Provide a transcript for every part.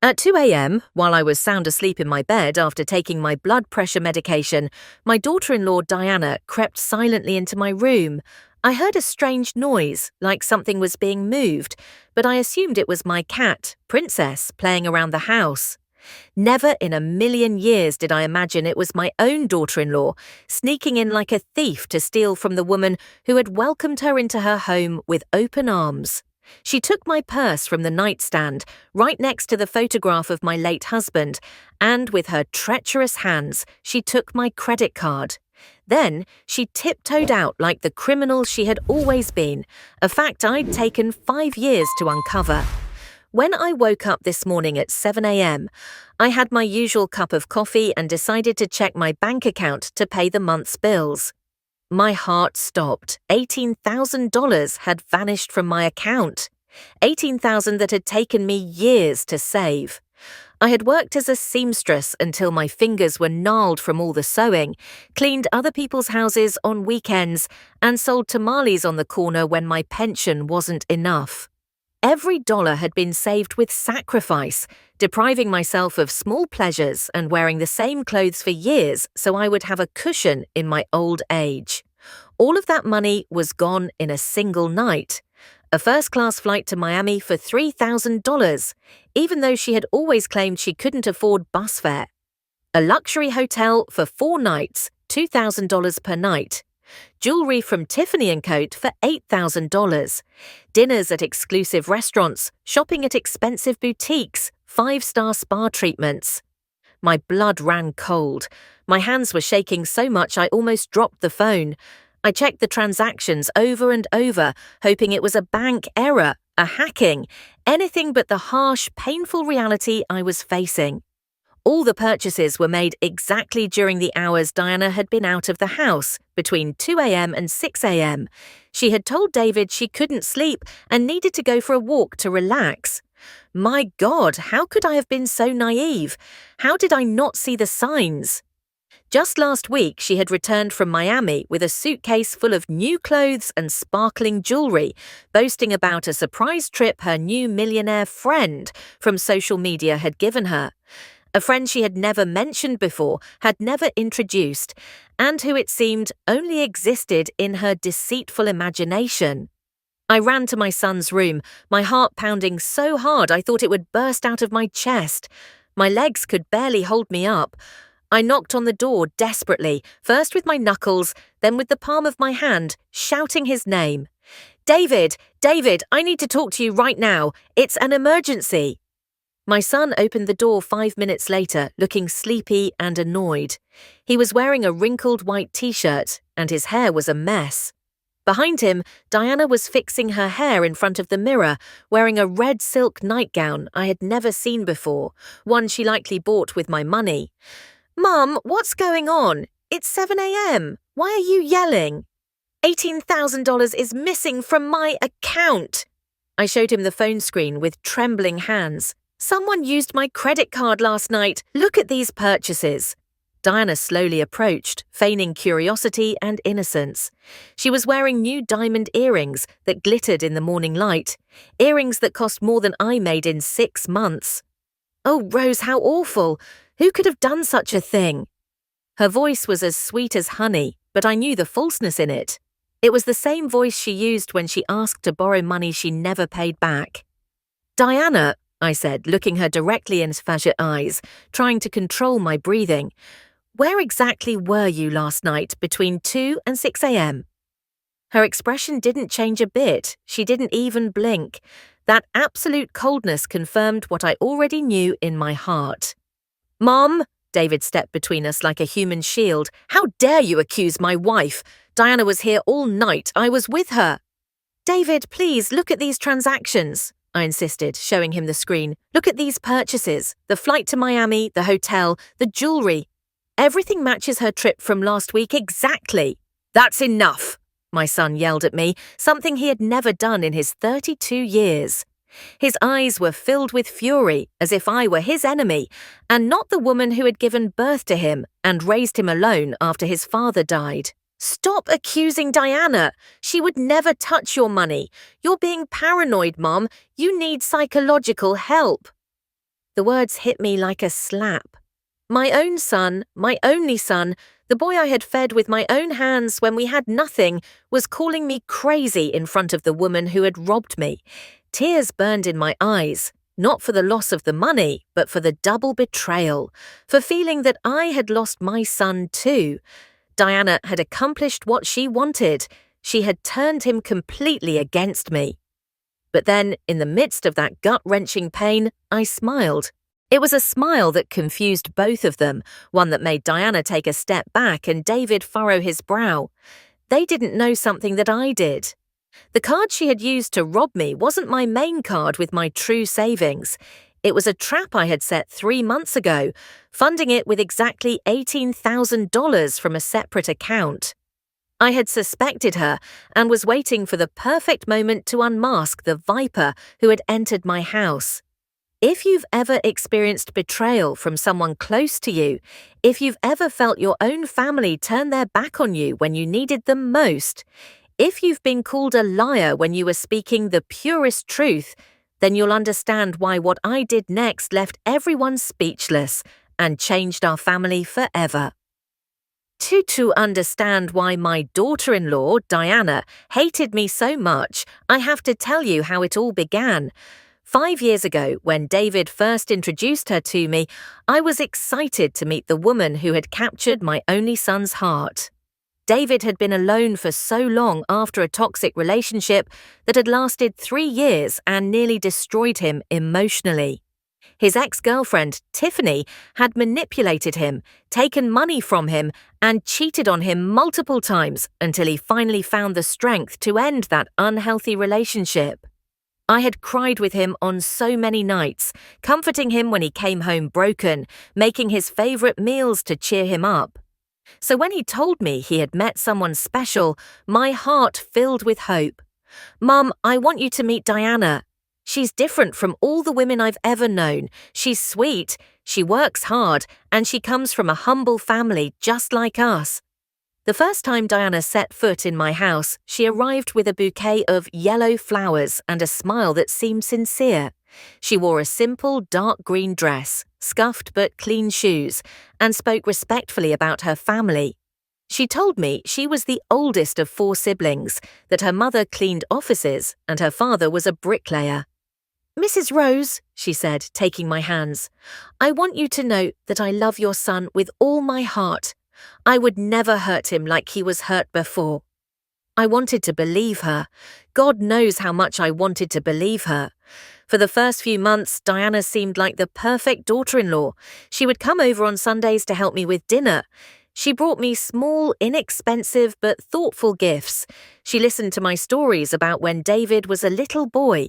At 2 a.m., while I was sound asleep in my bed after taking my blood pressure medication, my daughter-in-law Diana crept silently into my room. I heard a strange noise, like something was being moved, but I assumed it was my cat, Princess, playing around the house. Never in a million years did I imagine it was my own daughter-in-law, sneaking in like a thief to steal from the woman who had welcomed her into her home with open arms. She took my purse from the nightstand, right next to the photograph of my late husband, and with her treacherous hands, she took my credit card. Then she tiptoed out like the criminal she had always been, a fact I'd taken 5 years to uncover. When I woke up this morning at 7 a.m., I had my usual cup of coffee and decided to check my bank account to pay the month's bills. My heart stopped. $18,000 had vanished from my account. $18,000 that had taken me years to save. I had worked as a seamstress until my fingers were gnarled from all the sewing, cleaned other people's houses on weekends, and sold tamales on the corner when my pension wasn't enough. Every dollar had been saved with sacrifice, depriving myself of small pleasures and wearing the same clothes for years so I would have a cushion in my old age. All of that money was gone in a single night. A first-class flight to Miami for $3,000, even though she had always claimed she couldn't afford bus fare. A luxury hotel for 4 nights, $2,000 per night. Jewelry from Tiffany & Co. for $8,000. Dinners at exclusive restaurants, shopping at expensive boutiques, 5-star spa treatments. My blood ran cold. My hands were shaking so much I almost dropped the phone. I checked the transactions over and over, hoping it was a bank error, a hacking, anything but the harsh, painful reality I was facing. All the purchases were made exactly during the hours Diana had been out of the house, between 2 a.m. and 6 a.m. She had told David she couldn't sleep and needed to go for a walk to relax. My God, how could I have been so naive? How did I not see the signs? Just last week, she had returned from Miami with a suitcase full of new clothes and sparkling jewelry, boasting about a surprise trip her new millionaire friend from social media had given her. A friend she had never mentioned before, had never introduced, and who it seemed only existed in her deceitful imagination. I ran to my son's room, my heart pounding so hard I thought it would burst out of my chest. My legs could barely hold me up. I knocked on the door desperately, first with my knuckles, then with the palm of my hand, shouting his name. "David! David, I need to talk to you right now. It's an emergency." My son opened the door 5 minutes later, looking sleepy and annoyed. He was wearing a wrinkled white t-shirt, and his hair was a mess. Behind him, Diana was fixing her hair in front of the mirror, wearing a red silk nightgown I had never seen before, one she likely bought with my money. "Mum, what's going on? It's 7 a.m. Why are you yelling?" $18,000 is missing from my account. I showed him the phone screen with trembling hands. "Someone used my credit card last night. Look at these purchases." Diana slowly approached, feigning curiosity and innocence. She was wearing new diamond earrings that glittered in the morning light, earrings that cost more than I made in 6 months. "Oh, Rose, how awful! Who could have done such a thing?" Her voice was as sweet as honey, but I knew the falseness in it. It was the same voice she used when she asked to borrow money she never paid back. "Diana," I said, looking her directly into her eyes, trying to control my breathing, "where exactly were you last night between 2 and 6 a.m.? Her expression didn't change a bit. She didn't even blink. That absolute coldness confirmed what I already knew in my heart. "Mom," David stepped between us like a human shield. "How dare you accuse my wife? Diana was here all night. I was with her." "David, please, look at these transactions," I insisted, showing him the screen. "Look at these purchases. The flight to Miami, the hotel, the jewelry. Everything matches her trip from last week exactly." "That's enough," my son yelled at me, something he had never done in his 32 years. His eyes were filled with fury, as if I were his enemy, and not the woman who had given birth to him and raised him alone after his father died. "Stop accusing Diana. She would never touch your money. You're being paranoid, Mom. You need psychological help." The words hit me like a slap. My own son, my only son, the boy I had fed with my own hands when we had nothing, was calling me crazy in front of the woman who had robbed me. Tears burned in my eyes, not for the loss of the money, but for the double betrayal, for feeling that I had lost my son too. Diana had accomplished what she wanted. She had turned him completely against me. But then, in the midst of that gut-wrenching pain, I smiled. It was a smile that confused both of them, one that made Diana take a step back and David furrow his brow. They didn't know something that I did. The card she had used to rob me wasn't my main card with my true savings. It was a trap I had set 3 months ago, funding it with exactly $18,000 from a separate account. I had suspected her and was waiting for the perfect moment to unmask the viper who had entered my house. If you've ever experienced betrayal from someone close to you, if you've ever felt your own family turn their back on you when you needed them most, if you've been called a liar when you were speaking the purest truth, then you'll understand why what I did next left everyone speechless and changed our family forever. To understand why my daughter-in-law, Diana, hated me so much, I have to tell you how it all began. 5 years ago, when David first introduced her to me, I was excited to meet the woman who had captured my only son's heart. David had been alone for so long after a toxic relationship that had lasted 3 years and nearly destroyed him emotionally. His ex-girlfriend, Tiffany, had manipulated him, taken money from him, and cheated on him multiple times until he finally found the strength to end that unhealthy relationship. I had cried with him on so many nights, comforting him when he came home broken, making his favorite meals to cheer him up. So when he told me he had met someone special, my heart filled with hope. "Mum, I want you to meet Diana. She's different from all the women I've ever known. She's sweet, she works hard, and she comes from a humble family just like us." The first time Diana set foot in my house, she arrived with a bouquet of yellow flowers and a smile that seemed sincere. She wore a simple dark green dress, scuffed but clean shoes, and spoke respectfully about her family. She told me she was the oldest of 4 siblings, that her mother cleaned offices and her father was a bricklayer. "Mrs. Rose," she said, taking my hands, "I want you to know that I love your son with all my heart. I would never hurt him like he was hurt before." I wanted to believe her. God knows how much I wanted to believe her. For the first few months, Diana seemed like the perfect daughter-in-law. She would come over on Sundays to help me with dinner. She brought me small, inexpensive but thoughtful gifts. She listened to my stories about when David was a little boy.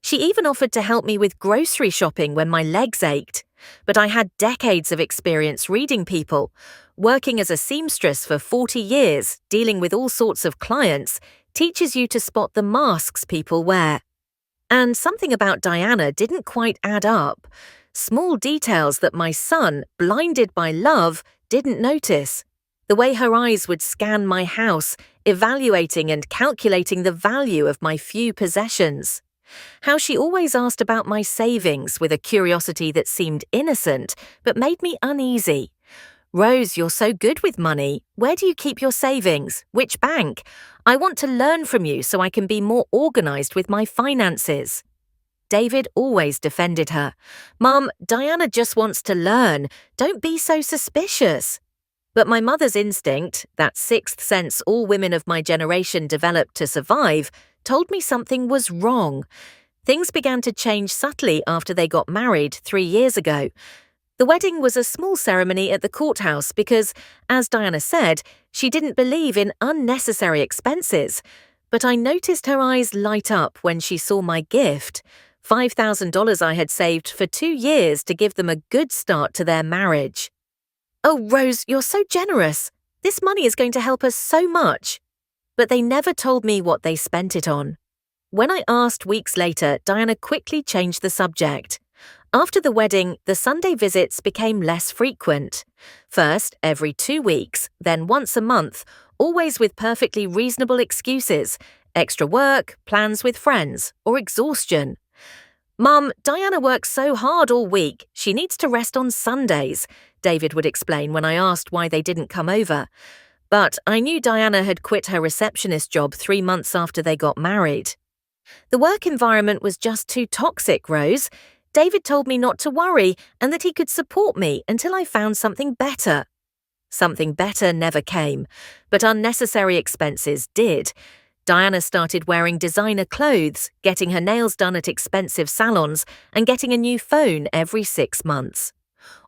She even offered to help me with grocery shopping when my legs ached. But I had decades of experience reading people. Working as a seamstress for 40 years, dealing with all sorts of clients, teaches you to spot the masks people wear. And something about Diana didn't quite add up. Small details that my son, blinded by love, didn't notice. The way her eyes would scan my house, evaluating and calculating the value of my few possessions. How she always asked about my savings with a curiosity that seemed innocent but made me uneasy. "Rose, you're so good with money. Where do you keep your savings? Which bank? I want to learn from you so I can be more organized with my finances." David always defended her. "Mum, Diana just wants to learn. Don't be so suspicious." But my mother's instinct, that sixth sense all women of my generation developed to survive, told me something was wrong. Things began to change subtly after they got married 3 years ago. The wedding was a small ceremony at the courthouse because, as Diana said, she didn't believe in unnecessary expenses. But I noticed her eyes light up when she saw my gift, $5,000 I had saved for 2 years to give them a good start to their marriage. "Oh, Rose, you're so generous. This money is going to help us so much." But they never told me what they spent it on. When I asked weeks later, Diana quickly changed the subject. After the wedding, the Sunday visits became less frequent. First, every 2 weeks, then once a month, always with perfectly reasonable excuses: extra work, plans with friends, or exhaustion. "Mum, Diana works so hard all week, she needs to rest on Sundays," David would explain when I asked why they didn't come over. But I knew Diana had quit her receptionist job 3 months after they got married. The work environment was just too toxic, Rose. David told me not to worry and that he could support me until I found something better. Something better never came, but unnecessary expenses did. Diana started wearing designer clothes, getting her nails done at expensive salons, and getting a new phone every 6 months.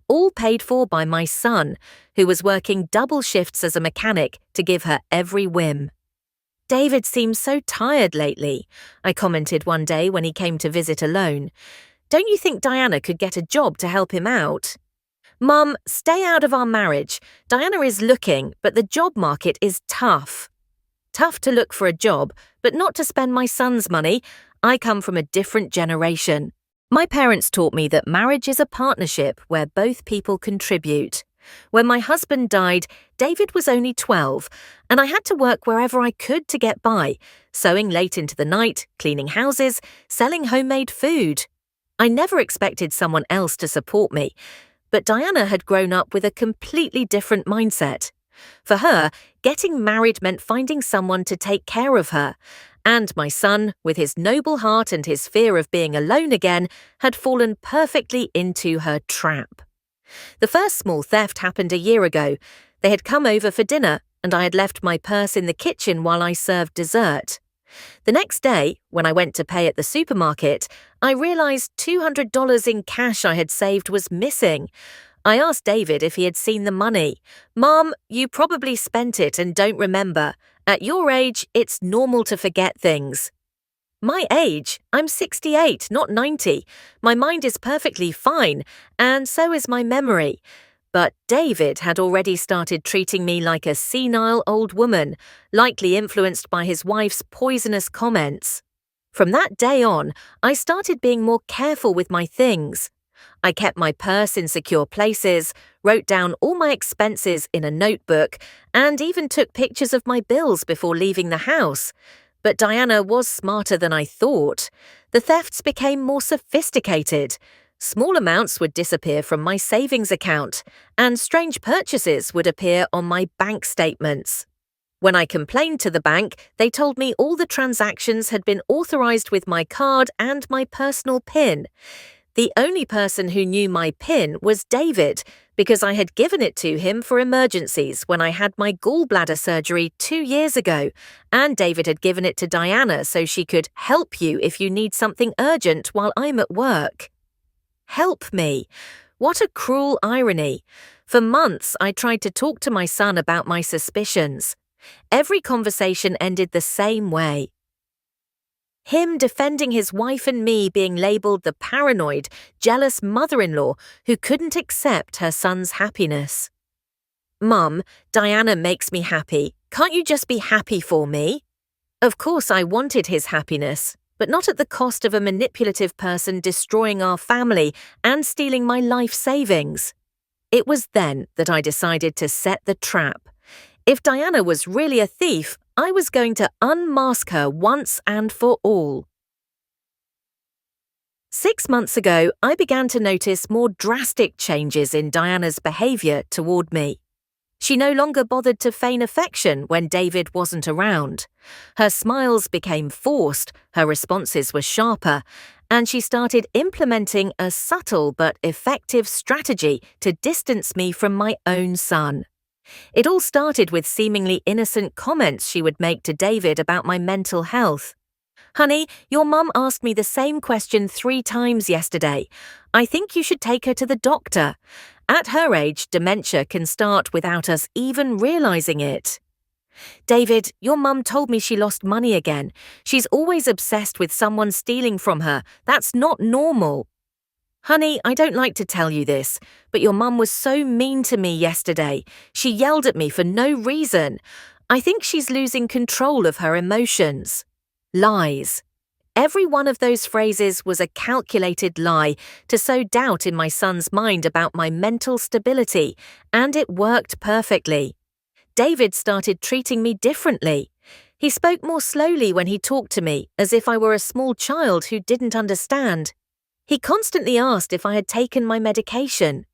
All paid for by my son, who was working double shifts as a mechanic to give her every whim. "David seems so tired lately," I commented one day when he came to visit alone. "Don't you think Diana could get a job to help him out?" "Mum, stay out of our marriage. Diana is looking, but the job market is tough." Tough to look for a job, but not to spend my son's money. I come from a different generation. My parents taught me that marriage is a partnership where both people contribute. When my husband died, David was only 12, and I had to work wherever I could to get by, sewing late into the night, cleaning houses, selling homemade food. I never expected someone else to support me, but Diana had grown up with a completely different mindset. For her, getting married meant finding someone to take care of her, and my son, with his noble heart and his fear of being alone again, had fallen perfectly into her trap. The first small theft happened a year ago. They had come over for dinner, and I had left my purse in the kitchen while I served dessert. The next day, when I went to pay at the supermarket, I realized $200 in cash I had saved was missing. I asked David if he had seen the money. "Mom, you probably spent it and don't remember. At your age, it's normal to forget things." My age? I'm 68, not 90. My mind is perfectly fine, and so is my memory. But David had already started treating me like a senile old woman, likely influenced by his wife's poisonous comments. From that day on, I started being more careful with my things. I kept my purse in secure places, wrote down all my expenses in a notebook, and even took pictures of my bills before leaving the house. But Diana was smarter than I thought. The thefts became more sophisticated. Small amounts would disappear from my savings account, and strange purchases would appear on my bank statements. When I complained to the bank, they told me all the transactions had been authorized with my card and my personal PIN. The only person who knew my PIN was David, because I had given it to him for emergencies when I had my gallbladder surgery 2 years ago, and David had given it to Diana so she could help you if you need something urgent while I'm at work. Help me. What a cruel irony. For months, I tried to talk to my son about my suspicions. Every conversation ended the same way. Him defending his wife and me being labelled the paranoid, jealous mother-in-law who couldn't accept her son's happiness. "Mum, Diana makes me happy. Can't you just be happy for me?" Of course I wanted his happiness, but not at the cost of a manipulative person destroying our family and stealing my life savings. It was then that I decided to set the trap. If Diana was really a thief, I was going to unmask her once and for all. 6 months ago, I began to notice more drastic changes in Diana's behaviour toward me. She no longer bothered to feign affection when David wasn't around. Her smiles became forced, her responses were sharper, and she started implementing a subtle but effective strategy to distance me from my own son. It all started with seemingly innocent comments she would make to David about my mental health. "Honey, your mum asked me the same question 3 times yesterday. I think you should take her to the doctor. At her age, dementia can start without us even realizing it." "David, your mum told me she lost money again. She's always obsessed with someone stealing from her. That's not normal." "Honey, I don't like to tell you this, but your mum was so mean to me yesterday. She yelled at me for no reason. I think she's losing control of her emotions." Lies. Every one of those phrases was a calculated lie to sow doubt in my son's mind about my mental stability, and it worked perfectly. David started treating me differently. He spoke more slowly when he talked to me, as if I were a small child who didn't understand. He constantly asked if I had taken my medication.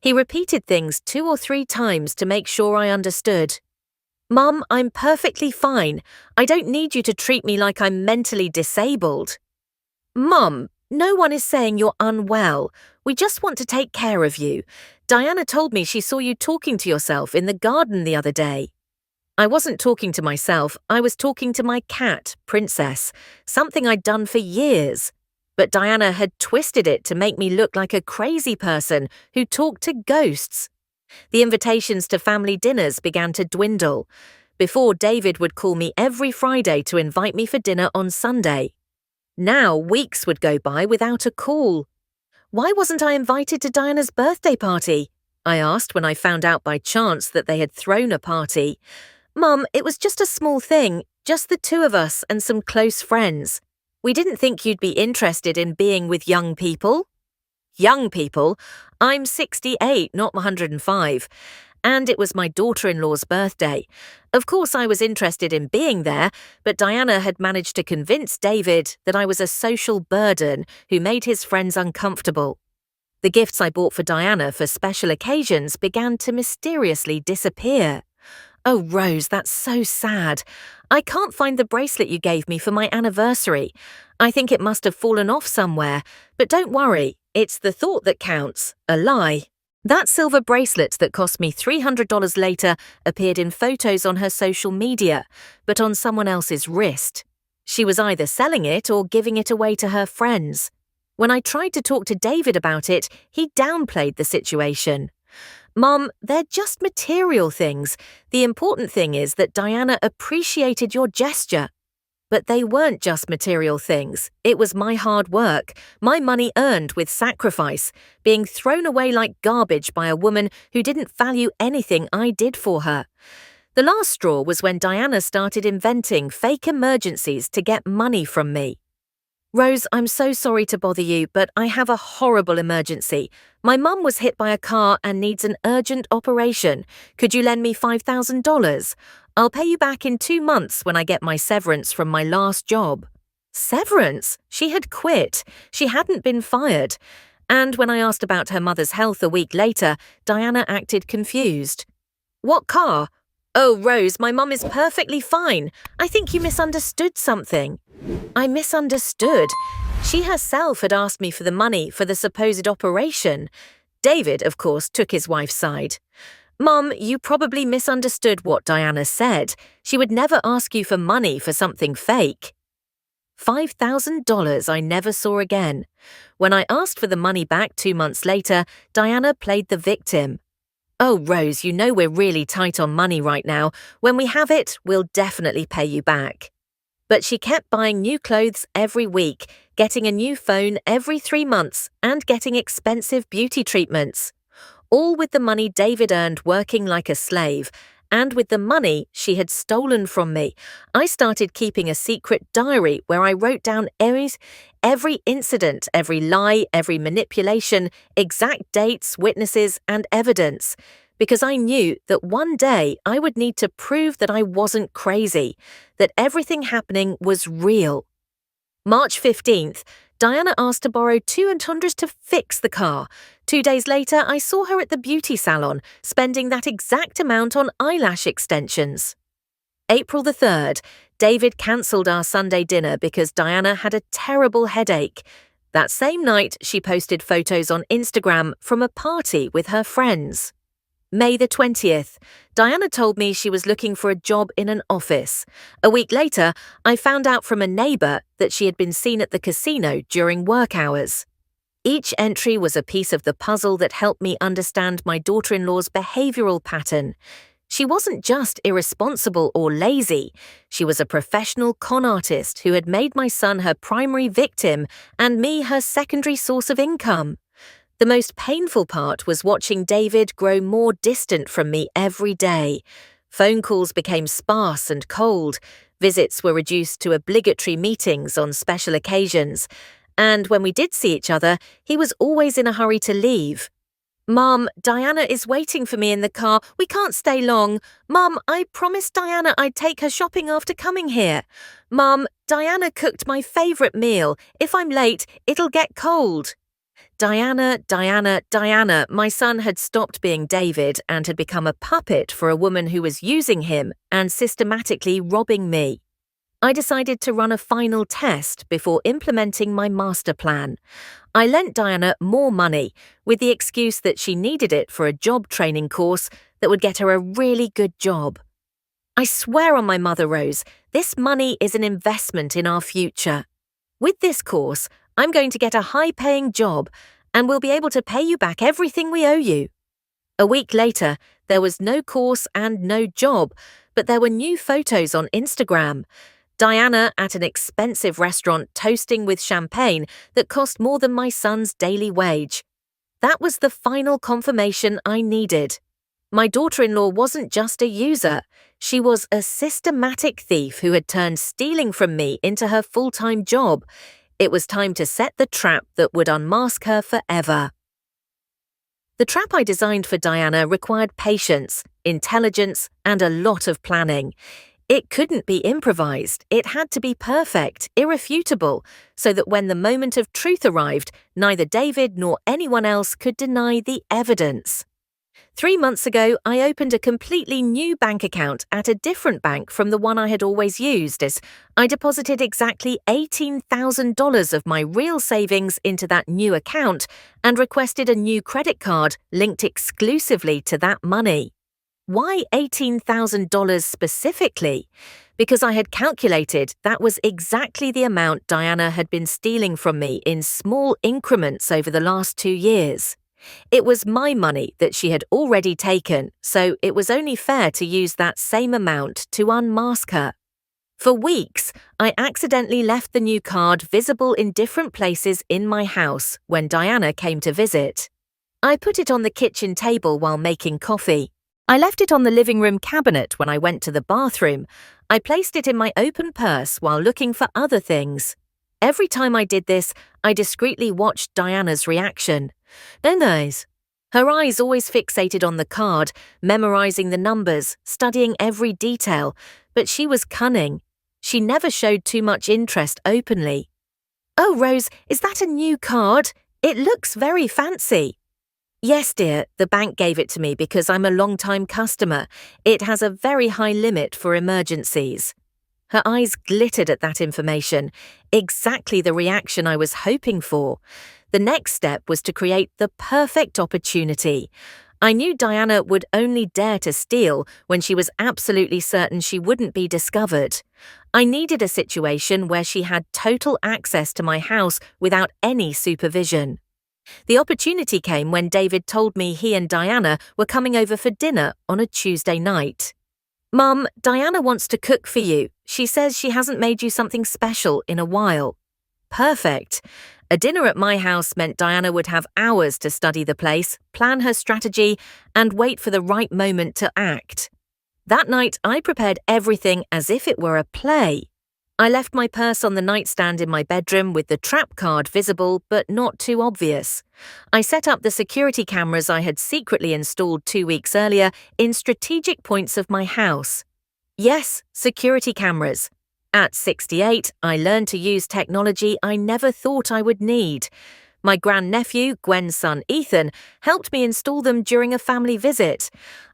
He repeated things 2 or 3 times to make sure I understood. "Mum, I'm perfectly fine. I don't need you to treat me like I'm mentally disabled." "Mum, no one is saying you're unwell. We just want to take care of you. Diana told me she saw you talking to yourself in the garden the other day." I wasn't talking to myself, I was talking to my cat, Princess, something I'd done for years. But Diana had twisted it to make me look like a crazy person who talked to ghosts. The invitations to family dinners began to dwindle. Before, David would call me every Friday to invite me for dinner on Sunday. Now, weeks would go by without a call. "Why wasn't I invited to Diana's birthday party?" I asked when I found out by chance that they had thrown a party. "Mum, it was just a small thing, just the 2 of us and some close friends. We didn't think you'd be interested in being with young people." Young people? I'm 68, not 105. And it was my daughter-in-law's birthday. Of course I was interested in being there, but Diana had managed to convince David that I was a social burden who made his friends uncomfortable. The gifts I bought for Diana for special occasions began to mysteriously disappear. "Oh, Rose, that's so sad. I can't find the bracelet you gave me for my anniversary. I think it must have fallen off somewhere, but don't worry, it's the thought that counts, a lie." That silver bracelet that cost me $300 later appeared in photos on her social media, but on someone else's wrist. She was either selling it or giving it away to her friends. When I tried to talk to David about it, he downplayed the situation. "Mom, they're just material things. The important thing is that Diana appreciated your gesture." But they weren't just material things. It was my hard work, my money earned with sacrifice, being thrown away like garbage by a woman who didn't value anything I did for her. The last straw was when Diana started inventing fake emergencies to get money from me. "Rose, I'm so sorry to bother you, but I have a horrible emergency. My mum was hit by a car and needs an urgent operation. Could you lend me $5,000? I'll pay you back in 2 months when I get my severance from my last job." Severance? She had quit. She hadn't been fired. And when I asked about her mother's health a week later, Diana acted confused. "What car?" "Oh, Rose, my mum is perfectly fine. I think you misunderstood something." I misunderstood. She herself had asked me for the money for the supposed operation. David, of course, took his wife's side. "Mum, you probably misunderstood what Diana said. She would never ask you for money for something fake." $5,000 I never saw again. When I asked for the money back 2 months later, Diana played the victim. "Oh, Rose, you know we're really tight on money right now. When we have it, we'll definitely pay you back." But she kept buying new clothes every week, getting a new phone every 3 months, and getting expensive beauty treatments. All with the money David earned working like a slave, and with the money she had stolen from me. I started keeping a secret diary where I wrote down every incident, every lie, every manipulation, exact dates, witnesses, and evidence, because I knew that one day I would need to prove that I wasn't crazy, that everything happening was real. March 15th, Diana asked to borrow $200 to fix the car. 2 days later, I saw her at the beauty salon, spending that exact amount on eyelash extensions. April the 3rd, David cancelled our Sunday dinner because Diana had a terrible headache. That same night, she posted photos on Instagram from a party with her friends. May the 20th, Diana told me she was looking for a job in an office. A week later, I found out from a neighbour that she had been seen at the casino during work hours. Each entry was a piece of the puzzle that helped me understand my daughter-in-law's behavioural pattern. She wasn't just irresponsible or lazy. She was a professional con artist who had made my son her primary victim and me her secondary source of income. The most painful part was watching David grow more distant from me every day. Phone calls became sparse and cold. Visits were reduced to obligatory meetings on special occasions. And when we did see each other, he was always in a hurry to leave. Mom, Diana is waiting for me in the car. We can't stay long. Mom, I promised Diana I'd take her shopping after coming here. Mom, Diana cooked my favourite meal. If I'm late, it'll get cold. Diana, Diana, Diana. My son had stopped being David and had become a puppet for a woman who was using him and systematically robbing me. I decided to run a final test before implementing my master plan. I lent Diana more money with the excuse that she needed it for a job training course that would get her a really good job. I swear on my mother, Rose, this money is an investment in our future. With this course, I'm going to get a high-paying job and we'll be able to pay you back everything we owe you. A week later, there was no course and no job, but there were new photos on Instagram. Diana at an expensive restaurant toasting with champagne that cost more than my son's daily wage. That was the final confirmation I needed. My daughter-in-law wasn't just a user. She was a systematic thief who had turned stealing from me into her full-time job. It was time to set the trap that would unmask her forever. The trap I designed for Diana required patience, intelligence, and a lot of planning. It couldn't be improvised. It had to be perfect, irrefutable, so that when the moment of truth arrived, neither David nor anyone else could deny the evidence. 3 months ago, I opened a completely new bank account at a different bank from the one I had always used, as I deposited exactly $18,000 of my real savings into that new account and requested a new credit card linked exclusively to that money. Why $18,000 specifically? Because I had calculated that was exactly the amount Diana had been stealing from me in small increments over the last 2 years. It was my money that she had already taken, so it was only fair to use that same amount to unmask her. For weeks, I accidentally left the new card visible in different places in my house when Diana came to visit. I put it on the kitchen table while making coffee. I left it on the living room cabinet when I went to the bathroom. I placed it in my open purse while looking for other things. Every time I did this, I discreetly watched Diana's reaction. No nice. Her eyes always fixated on the card, memorizing the numbers, studying every detail, but she was cunning. She never showed too much interest openly. Oh, Rose, is that a new card? It looks very fancy. Yes, dear, the bank gave it to me because I'm a long-time customer. It has a very high limit for emergencies. Her eyes glittered at that information, exactly the reaction I was hoping for. The next step was to create the perfect opportunity. I knew Diana would only dare to steal when she was absolutely certain she wouldn't be discovered. I needed a situation where she had total access to my house without any supervision. The opportunity came when David told me he and Diana were coming over for dinner on a Tuesday night. Mum, Diana wants to cook for you. She says she hasn't made you something special in a while. Perfect. A dinner at my house meant Diana would have hours to study the place, plan her strategy, and wait for the right moment to act. That night, I prepared everything as if it were a play. I left my purse on the nightstand in my bedroom with the trap card visible but not too obvious. I set up the security cameras I had secretly installed 2 weeks earlier in strategic points of my house. Yes, security cameras. At 68, I learned to use technology I never thought I would need. My grandnephew, Gwen's son Ethan, helped me install them during a family visit.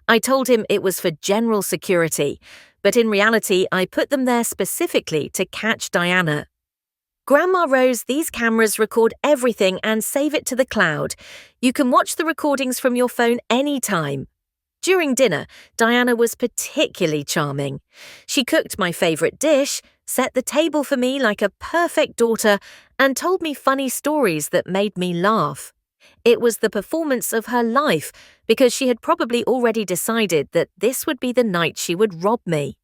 I told him it was for general security, but in reality I put them there specifically to catch Diana. Grandma Rose, these cameras record everything and save it to the cloud. You can watch the recordings from your phone anytime. During dinner, Diana was particularly charming. She cooked my favourite dish, set the table for me like a perfect daughter, and told me funny stories that made me laugh. It was the performance of her life, because she had probably already decided that this would be the night she would rob me.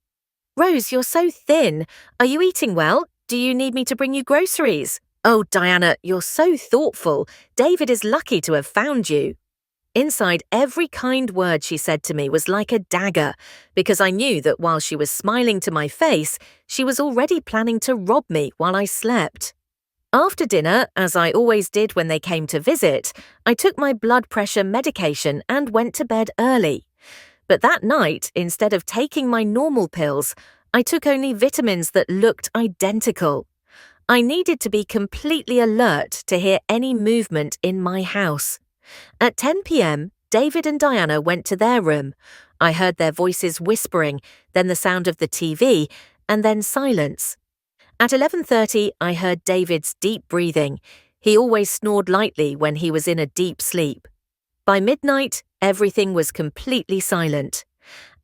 Rose, you're so thin. Are you eating well? Do you need me to bring you groceries? Oh, Diana, you're so thoughtful. David is lucky to have found you. Inside, every kind word she said to me was like a dagger, because I knew that while she was smiling to my face, she was already planning to rob me while I slept. After dinner, as I always did when they came to visit, I took my blood pressure medication and went to bed early. But that night, instead of taking my normal pills, I took only vitamins that looked identical. I needed to be completely alert to hear any movement in my house. At 10 p.m., David and Diana went to their room. I heard their voices whispering, then the sound of the TV, and then silence. At 11:30, I heard David's deep breathing. He always snored lightly when he was in a deep sleep. By midnight, everything was completely silent.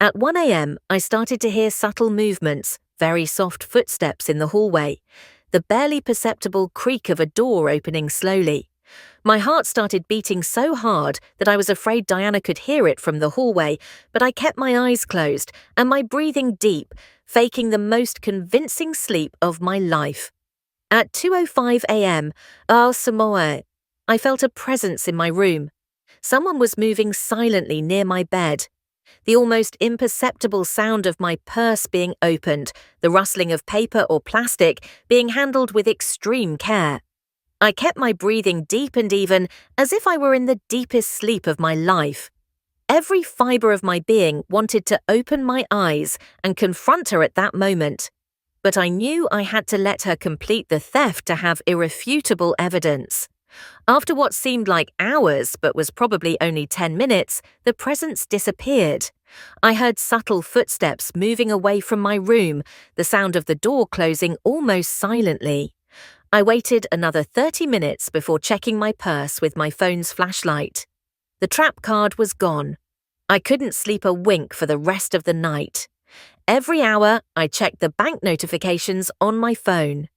At 1 a.m., I started to hear subtle movements, very soft footsteps in the hallway, the barely perceptible creak of a door opening slowly. My heart started beating so hard that I was afraid Diana could hear it from the hallway, but I kept my eyes closed and my breathing deep, faking the most convincing sleep of my life. At 2:05 a.m., I felt a presence in my room. Someone was moving silently near my bed. The almost imperceptible sound of my purse being opened, the rustling of paper or plastic being handled with extreme care. I kept my breathing deep and even, as if I were in the deepest sleep of my life. Every fibre of my being wanted to open my eyes and confront her at that moment. But I knew I had to let her complete the theft to have irrefutable evidence. After what seemed like hours but was probably only 10 minutes, the presence disappeared. I heard subtle footsteps moving away from my room, the sound of the door closing almost silently. I waited another 30 minutes before checking my purse with my phone's flashlight. The trap card was gone. I couldn't sleep a wink for the rest of the night. Every hour, I checked the bank notifications on my phone.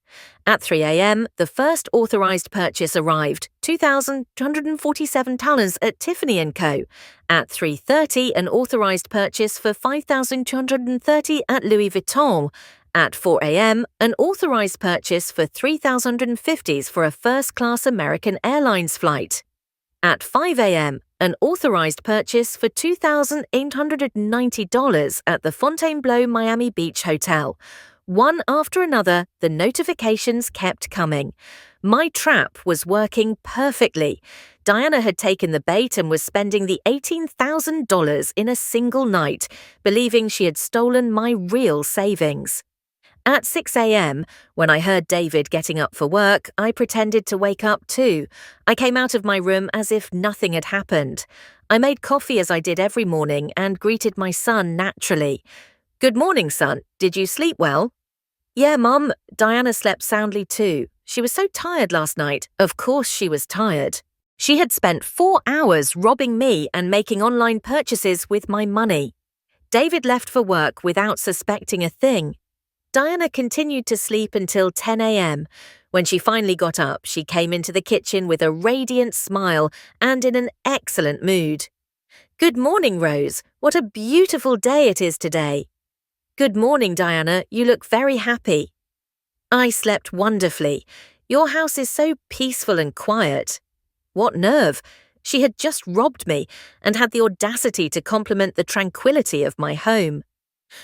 At 3 a.m., the first authorized purchase arrived, $2,247 at Tiffany & Co. At 3:30, an authorized purchase for $5,230 at Louis Vuitton. At 4 a.m., an authorized purchase for $3,050 for a first-class American Airlines flight. At 5 a.m., an authorized purchase for $2,890 at the Fontainebleau Miami Beach Hotel. One after another, the notifications kept coming. My trap was working perfectly. Diana had taken the bait and was spending the $18,000 in a single night, believing she had stolen my real savings. At 6 a.m., when I heard David getting up for work, I pretended to wake up too. I came out of my room as if nothing had happened. I made coffee as I did every morning and greeted my son naturally. "Good morning, son. Did you sleep well?" "Yeah, Mum." Diana slept soundly too. She was so tired last night. Of course she was tired. She had spent 4 hours robbing me and making online purchases with my money. David left for work without suspecting a thing. Diana continued to sleep until 10 a.m. When she finally got up, she came into the kitchen with a radiant smile and in an excellent mood. "Good morning, Rose. What a beautiful day it is today." "Good morning, Diana. You look very happy." "I slept wonderfully. Your house is so peaceful and quiet." What nerve! She had just robbed me and had the audacity to compliment the tranquility of my home.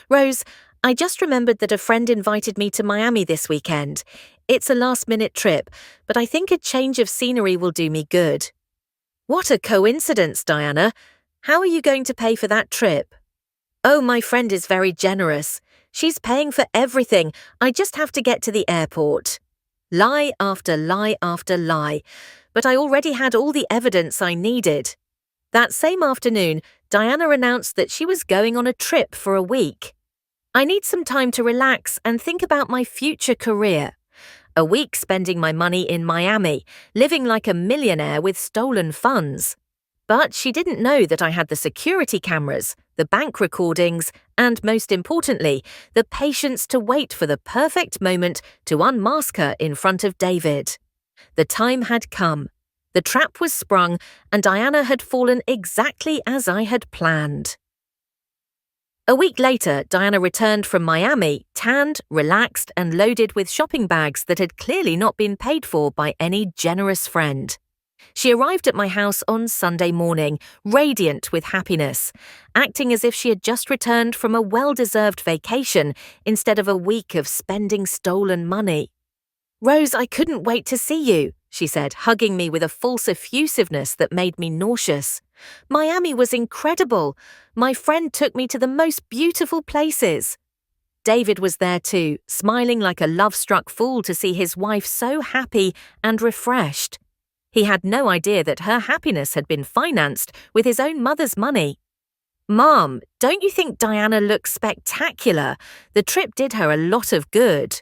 "Rose, I just remembered that a friend invited me to Miami this weekend. It's a last-minute trip, but I think a change of scenery will do me good." "What a coincidence, Diana. How are you going to pay for that trip?" "Oh, my friend is very generous. She's paying for everything. I just have to get to the airport." Lie after lie after lie, but I already had all the evidence I needed. That same afternoon, Diana announced that she was going on a trip for a week. I need some time to relax and think about my future career. A week spending my money in Miami, living like a millionaire with stolen funds. But she didn't know that I had the security cameras, the bank recordings, and most importantly, the patience to wait for the perfect moment to unmask her in front of David. The time had come. The trap was sprung, and Diana had fallen exactly as I had planned. A week later, Diana returned from Miami, tanned, relaxed, and loaded with shopping bags that had clearly not been paid for by any generous friend. She arrived at my house on Sunday morning, radiant with happiness, acting as if she had just returned from a well-deserved vacation instead of a week of spending stolen money. Rose, I couldn't wait to see you, she said, hugging me with a false effusiveness that made me nauseous. Miami was incredible. My friend took me to the most beautiful places. David was there too, smiling like a love-struck fool to see his wife so happy and refreshed. He had no idea that her happiness had been financed with his own mother's money. Mom, don't you think Diana looks spectacular? The trip did her a lot of good.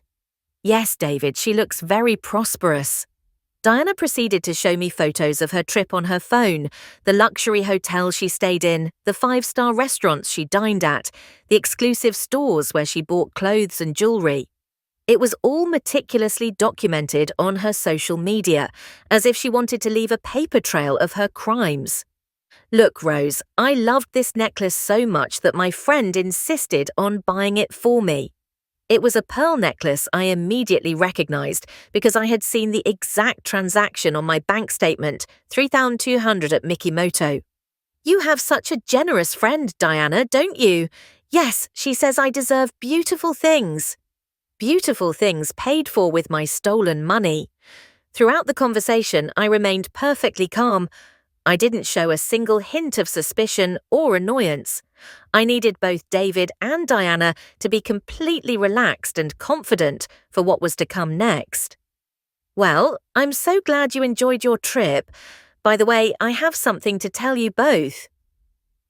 Yes, David, she looks very prosperous. Diana proceeded to show me photos of her trip on her phone, the luxury hotel she stayed in, the 5-star restaurants she dined at, the exclusive stores where she bought clothes and jewelry. It was all meticulously documented on her social media, as if she wanted to leave a paper trail of her crimes. Look, Rose, I loved this necklace so much that my friend insisted on buying it for me. It was a pearl necklace I immediately recognized because I had seen the exact transaction on my bank statement, $3,200 at Mikimoto. You have such a generous friend, Diana, don't you? Yes, she says I deserve beautiful things. Beautiful things paid for with my stolen money. Throughout the conversation, I remained perfectly calm. I didn't show a single hint of suspicion or annoyance. I needed both David and Diana to be completely relaxed and confident for what was to come next. Well, I'm so glad you enjoyed your trip. By the way, I have something to tell you both.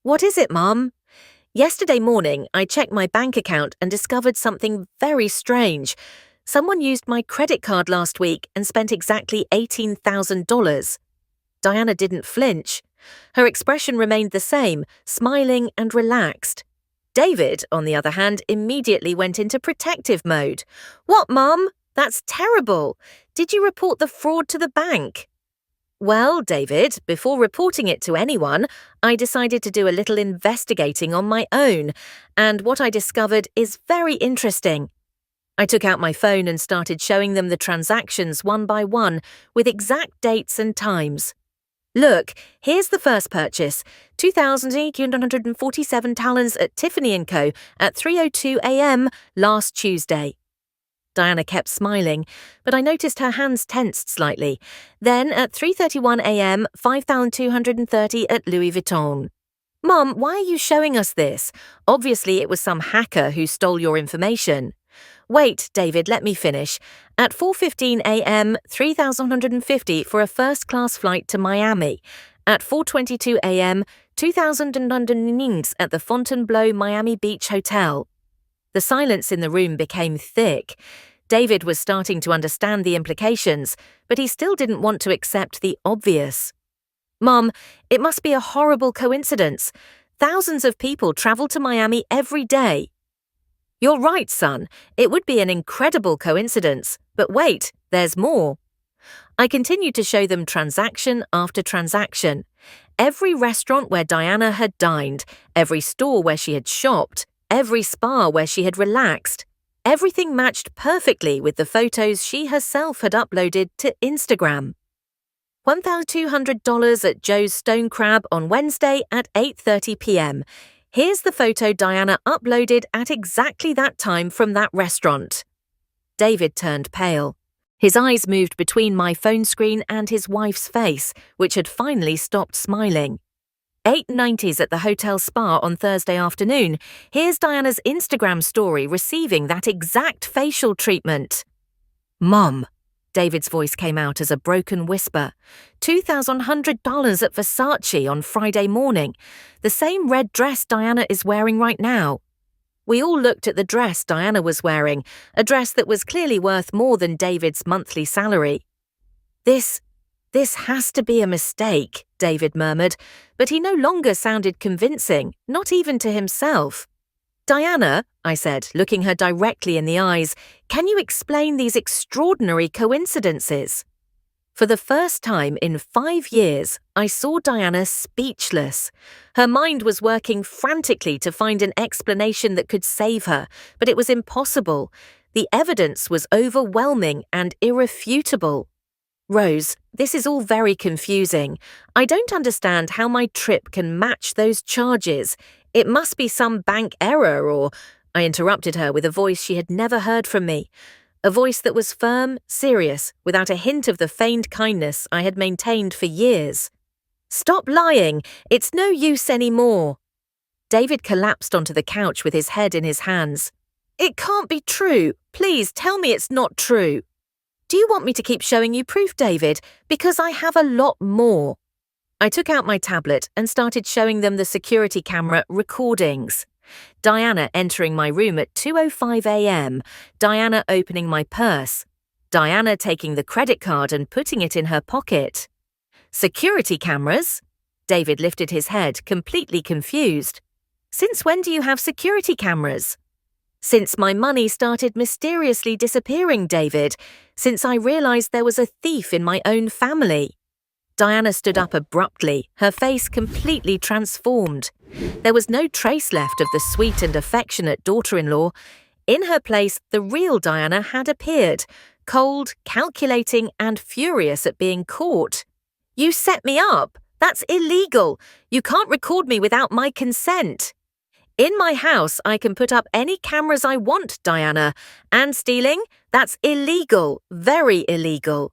What is it, Mom? Yesterday morning, I checked my bank account and discovered something very strange. Someone used my credit card last week and spent exactly $18,000. Diana didn't flinch. Her expression remained the same, smiling and relaxed. David, on the other hand, immediately went into protective mode. What, Mum? That's terrible. Did you report the fraud to the bank? Well, David, before reporting it to anyone, I decided to do a little investigating on my own, and what I discovered is very interesting. I took out my phone and started showing them the transactions one by one, with exact dates and times. Look, here's the first purchase, 2,847 talents at Tiffany & Co. at 3:02 a.m. last Tuesday. Diana kept smiling, but I noticed her hands tensed slightly. Then at 3:31 a.m., 5,230 at Louis Vuitton. Mom, why are you showing us this? Obviously it was some hacker who stole your information. Wait, David, let me finish. At 4:15 a.m., 3,150 for a first-class flight to Miami. At 4:22 a.m., 2,000 nings at the Fontainebleau Miami Beach Hotel. The silence in the room became thick. David was starting to understand the implications, but he still didn't want to accept the obvious. Mom, it must be a horrible coincidence. Thousands of people travel to Miami every day. You're right, son. It would be an incredible coincidence. But wait, there's more. I continued to show them transaction after transaction. Every restaurant where Diana had dined, every store where she had shopped, every spa where she had relaxed. Everything matched perfectly with the photos she herself had uploaded to Instagram. $1,200 at Joe's Stone Crab on Wednesday at 8:30 p.m. Here's the photo Diana uploaded at exactly that time from that restaurant. David turned pale. His eyes moved between my phone screen and his wife's face, which had finally stopped smiling. 8:90s at the hotel spa on Thursday afternoon. Here's Diana's Instagram story receiving that exact facial treatment. Mom, David's voice came out as a broken whisper. $2,100 at Versace on Friday morning. The same red dress Diana is wearing right now. We all looked at the dress Diana was wearing, a dress that was clearly worth more than David's monthly salary. This has to be a mistake, David murmured, but he no longer sounded convincing, not even to himself. Diana, I said, looking her directly in the eyes, can you explain these extraordinary coincidences? For the first time in 5 years, I saw Diana speechless. Her mind was working frantically to find an explanation that could save her, but it was impossible. The evidence was overwhelming and irrefutable. Rose, this is all very confusing. I don't understand how my trip can match those charges. It must be some bank error or... I interrupted her with a voice she had never heard from me. a voice that was firm, serious, without a hint of the feigned kindness I had maintained for years. "Stop lying! It's no use anymore." David collapsed onto the couch with his head in his hands. "It can't be true. Please tell me it's not true." "Do you want me to keep showing you proof, David? Because I have a lot more." I took out my tablet and started showing them the security camera recordings. Diana entering my room at 2:05 a.m., Diana opening my purse, Diana taking the credit card and putting it in her pocket. "Security cameras?" David lifted his head, completely confused. "Since when do you have security cameras?" "Since my money started mysteriously disappearing, David. Since I realized there was a thief in my own family." Diana stood up abruptly, her face completely transformed. There was no trace left of the sweet and affectionate daughter-in-law. In her place, the real Diana had appeared, cold, calculating, and furious at being caught. "You set me up! That's illegal! You can't record me without my consent!" "In my house, I can put up any cameras I want, Diana. And stealing? That's illegal, very illegal."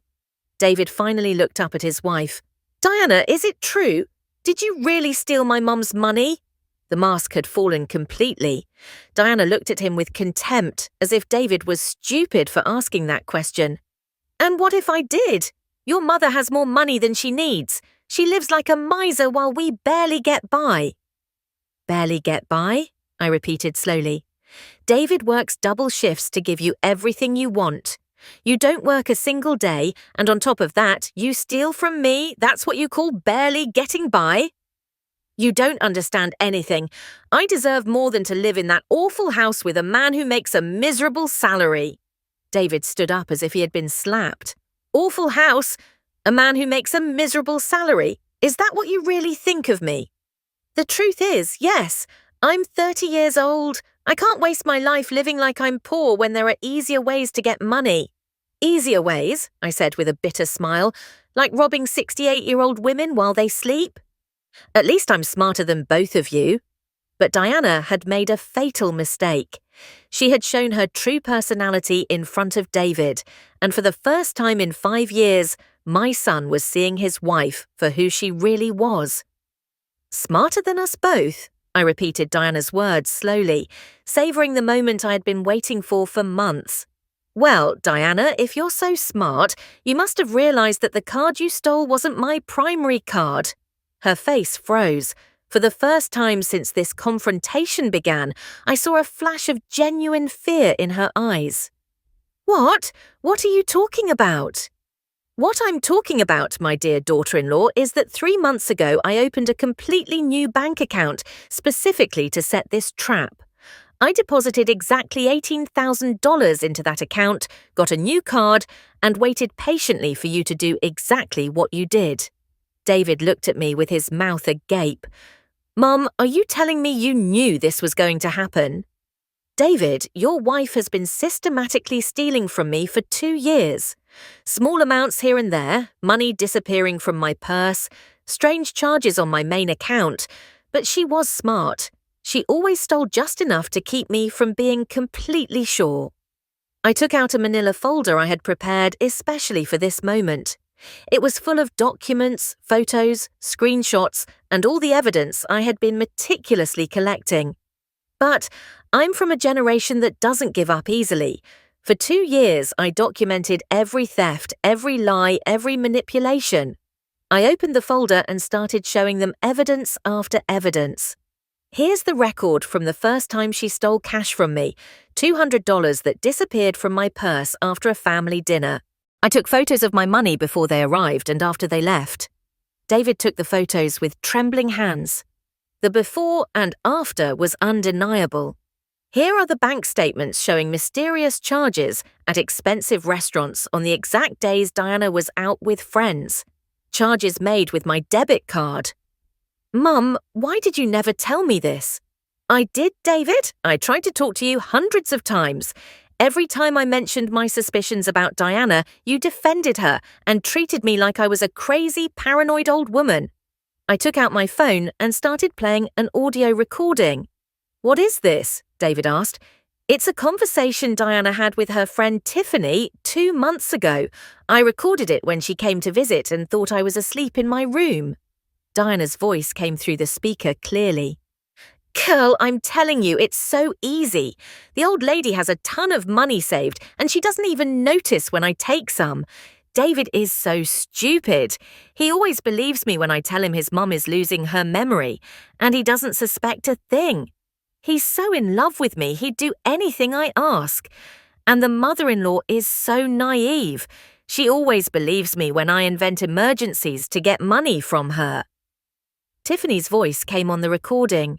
David finally looked up at his wife. "Diana, is it true? Did you really steal my mum's money?" The mask had fallen completely. Diana looked at him with contempt, as if David was stupid for asking that question. "And what if I did? Your mother has more money than she needs. She lives like a miser while we barely get by." "Barely get by?" I repeated slowly. "David works double shifts to give you everything you want. You don't work a single day, and on top of that, you steal from me? That's what you call barely getting by?" "You don't understand anything. I deserve more than to live in that awful house with a man who makes a miserable salary." David stood up as if he had been slapped. "Awful house? A man who makes a miserable salary? Is that what you really think of me?" "The truth is, yes. I'm 30 years old. I can't waste my life living like I'm poor when there are easier ways to get money." "Easier ways," I said with a bitter smile, "like robbing 68-year-old women while they sleep?" "At least I'm smarter than both of you." But Diana had made a fatal mistake. She had shown her true personality in front of David, and for the first time in 5 years, my son was seeing his wife for who she really was. "Smarter than us both?" I repeated Diana's words slowly, savouring the moment I had been waiting for months. "Well, Diana, if you're so smart, you must have realised that the card you stole wasn't my primary card." Her face froze. For the first time since this confrontation began, I saw a flash of genuine fear in her eyes. "What? What are you talking about?" "What I'm talking about, my dear daughter-in-law, is that 3 months ago I opened a completely new bank account specifically to set this trap. I deposited exactly $18,000 into that account, got a new card, and waited patiently for you to do exactly what you did." David looked at me with his mouth agape. "Mum, are you telling me you knew this was going to happen?" "David, your wife has been systematically stealing from me for 2 years. Small amounts here and there, money disappearing from my purse, strange charges on my main account, but she was smart. She always stole just enough to keep me from being completely sure." I took out a manila folder I had prepared especially for this moment. It was full of documents, photos, screenshots, and all the evidence I had been meticulously collecting. But I'm from a generation that doesn't give up easily. For 2 years, I documented every theft, every lie, every manipulation. I opened the folder and started showing them evidence after evidence. Here's the record from the first time she stole cash from me, $200 that disappeared from my purse after a family dinner. I took photos of my money before they arrived and after they left. David took the photos with trembling hands. The before and after was undeniable. Here are the bank statements showing mysterious charges at expensive restaurants on the exact days Diana was out with friends. Charges made with my debit card. "Mum, why did you never tell me this?" "I did, David. I tried to talk to you hundreds of times. Every time I mentioned my suspicions about Diana, you defended her and treated me like I was a crazy, paranoid old woman." I took out my phone and started playing an audio recording. "What is this?" David asked. It's a conversation Diana had with her friend Tiffany 2 months ago. I recorded it when she came to visit and thought I was asleep in my room. Diana's voice came through the speaker clearly. Girl, I'm telling you, it's so easy. The old lady has a ton of money saved, and she doesn't even notice when I take some. David is so stupid. He always believes me when I tell him his mum is losing her memory, and he doesn't suspect a thing. He's so in love with me, he'd do anything I ask. And the mother-in-law is so naive. She always believes me when I invent emergencies to get money from her. Tiffany's voice came on the recording.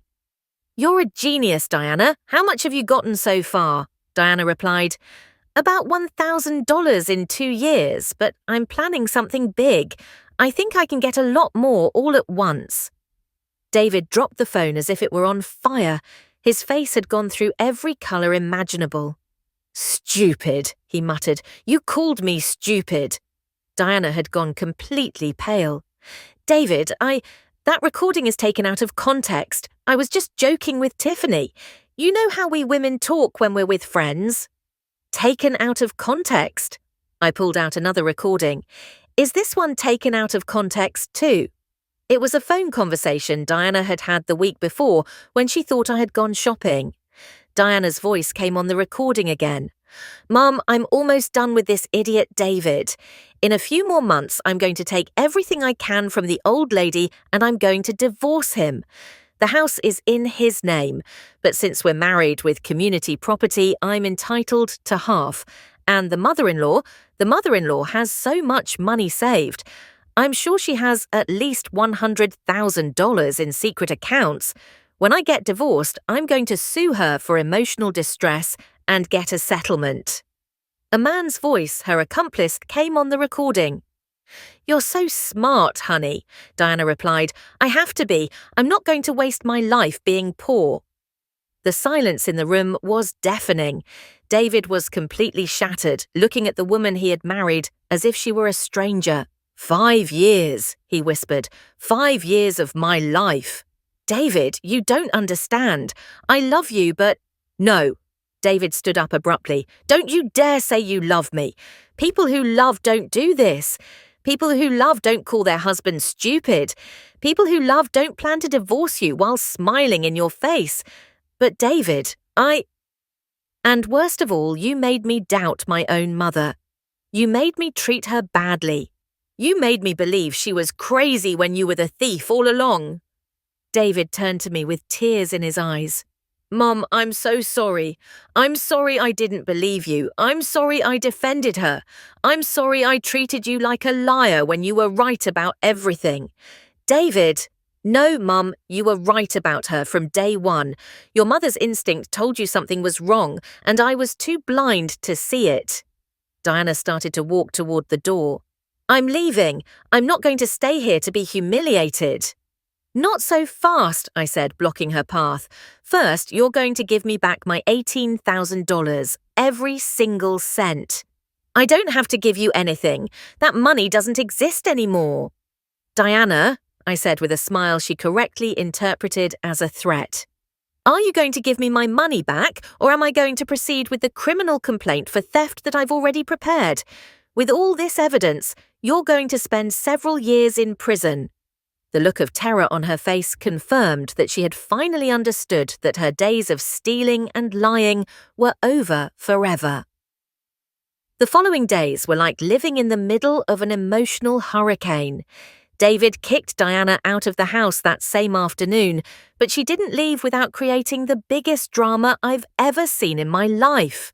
You're a genius, Diana. How much have you gotten so far? Diana replied, About $1,000 in 2 years, but I'm planning something big. I think I can get a lot more all at once. David dropped the phone as if it were on fire. His face had gone through every colour imaginable. Stupid, he muttered. You called me stupid. Diana had gone completely pale. David, that recording is taken out of context. I was just joking with Tiffany. You know how we women talk when we're with friends? Taken out of context? I pulled out another recording. Is this one taken out of context too? It was a phone conversation Diana had had the week before when she thought I had gone shopping. Diana's voice came on the recording again. Mum, I'm almost done with this idiot David. In a few more months, I'm going to take everything I can from the old lady and I'm going to divorce him. The house is in his name, but since we're married with community property, I'm entitled to half. And the mother-in-law has so much money saved. I'm sure she has at least $100,000 in secret accounts. When I get divorced, I'm going to sue her for emotional distress and get a settlement. A man's voice, her accomplice, came on the recording. You're so smart, honey, Diana replied. I have to be. I'm not going to waste my life being poor. The silence in the room was deafening. David was completely shattered, looking at the woman he had married as if she were a stranger. 5 years, he whispered. 5 years of my life. David, you don't understand. I love you, but… No. David stood up abruptly. Don't you dare say you love me. People who love don't do this. People who love don't call their husband stupid. People who love don't plan to divorce you while smiling in your face. But David, And worst of all, you made me doubt my own mother. You made me treat her badly. You made me believe she was crazy when you were the thief all along. David turned to me with tears in his eyes. Mom, I'm so sorry. I'm sorry I didn't believe you. I'm sorry I defended her. I'm sorry I treated you like a liar when you were right about everything. David, no, Mum, you were right about her from day one. Your mother's instinct told you something was wrong, and I was too blind to see it. Diana started to walk toward the door. I'm leaving. I'm not going to stay here to be humiliated. Not so fast, I said, blocking her path. First, you're going to give me back my $18,000, every single cent. I don't have to give you anything. That money doesn't exist anymore. Diana, I said with a smile she correctly interpreted as a threat. Are you going to give me my money back, or am I going to proceed with the criminal complaint for theft that I've already prepared? With all this evidence, you're going to spend several years in prison. The look of terror on her face confirmed that she had finally understood that her days of stealing and lying were over forever. The following days were like living in the middle of an emotional hurricane. David kicked Diana out of the house that same afternoon, but she didn't leave without creating the biggest drama I've ever seen in my life.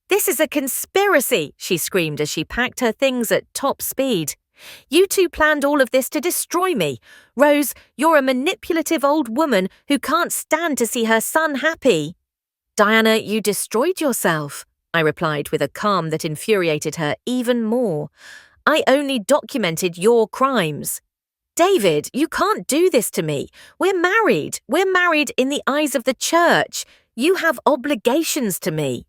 This is a conspiracy, she screamed as she packed her things at top speed. You two planned all of this to destroy me. Rose, you're a manipulative old woman who can't stand to see her son happy. Diana, you destroyed yourself, I replied with a calm that infuriated her even more. I only documented your crimes. David, you can't do this to me. We're married. We're married in the eyes of the church. You have obligations to me.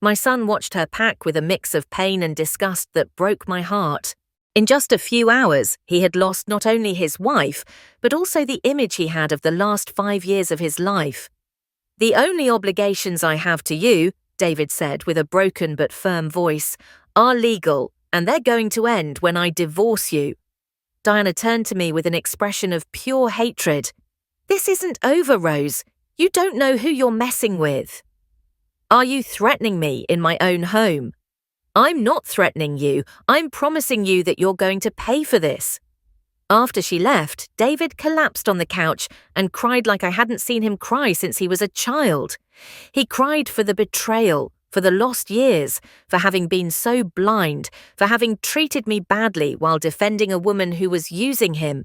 My son watched her pack with a mix of pain and disgust that broke my heart. In just a few hours, he had lost not only his wife, but also the image he had of the last 5 years of his life. "The only obligations I have to you," David said with a broken but firm voice, "are legal, and they're going to end when I divorce you." Diana turned to me with an expression of pure hatred. "This isn't over, Rose. You don't know who you're messing with." "Are you threatening me in my own home?" "I'm not threatening you. I'm promising you that you're going to pay for this." After she left, David collapsed on the couch and cried like I hadn't seen him cry since he was a child. He cried for the betrayal, for the lost years, for having been so blind, for having treated me badly while defending a woman who was using him.